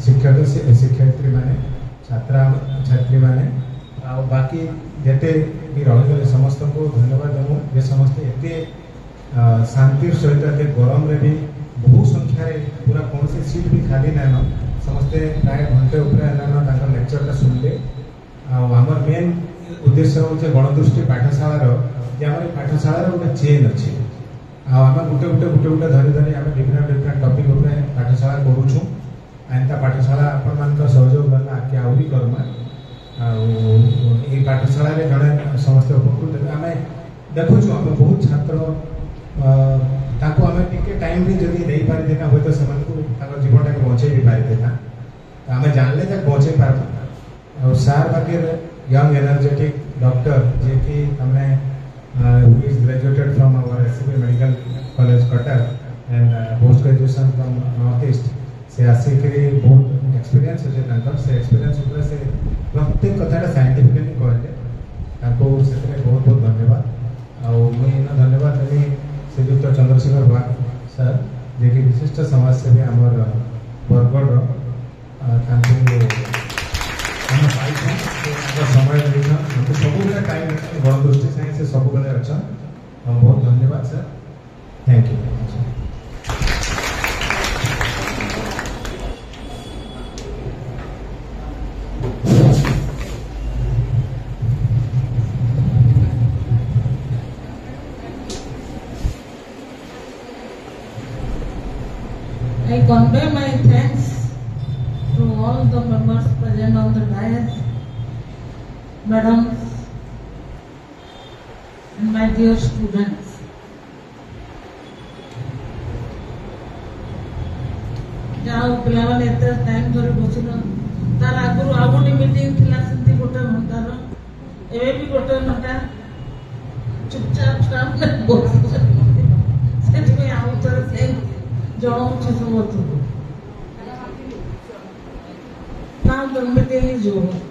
शिक्षक शिक्षयित्री माने छात्रा छात्री माने आ बाकी जेते भी रही समस्त को धन्यवाद देमु जे समस्त एते शांति सहित गरम रे भी बहु संख्या रे पूरा कौन से सीट भी खाली ना समस्ते प्राय घंटे ऊपर तांकर लेक्चर टा सुनले हमर मेन उद्देश्य होचे गणदृष्टि पाठशाला रो जे हमर पाठशाला रो गोटे चेन अछि हम गुटे धरी धरी हम डिफरेंट टॉपिक ऊपर पाठशाला करू छु एंता पाठशाला अपन मान का सहयोग करना आके आउरी करमा ए पाठशाला रे जणे समस्त उपकृत हमें देखु छु हम बहुत छात्र ताको हमें टिके टाइम भी जदी देई पारि देना होय तो समान को ताको जीवन टाके बचे भी पारि देना तो हमें जानले तक बचे पार और सार बाकी यंग एनर्जेटिक डॉक्टर जे कि हमने who is graduated from our SCB Medical College Qatar and post graduation from North East से आसी के बहुत एक्सपीरियंस होचे तांकर से एक्सपीरियंस ऊपर से प्रत्येक कथाटा साइंटिफिकली कहले ताको सेतरे बहुत बहुत धन्यवाद और मैं ना धन्यवाद देनी श्रीयुक्त चंद्रशेखर बाग सर जे कि विशिष्ट समाज सेवी हमर बरगढ़ तांको हम पाई छन समय देना हमको सब बेला टाइम गणदृष्टि से सब बेला अच्छा बहुत धन्यवाद sir thank you I convey my thanks to all the members present on the dais, madams, and my dear students. जाओ पिलावाने एते टाइम धरि बसिन तार आगुरु आ गोटे मीटिंग थिला सेंती गोटे घंटार एबे भी गोटे घंटा चुपचाप काम कर बस सेठी में आउ तर से जणौ छ सब ଏମିତି ହେଇଯିବ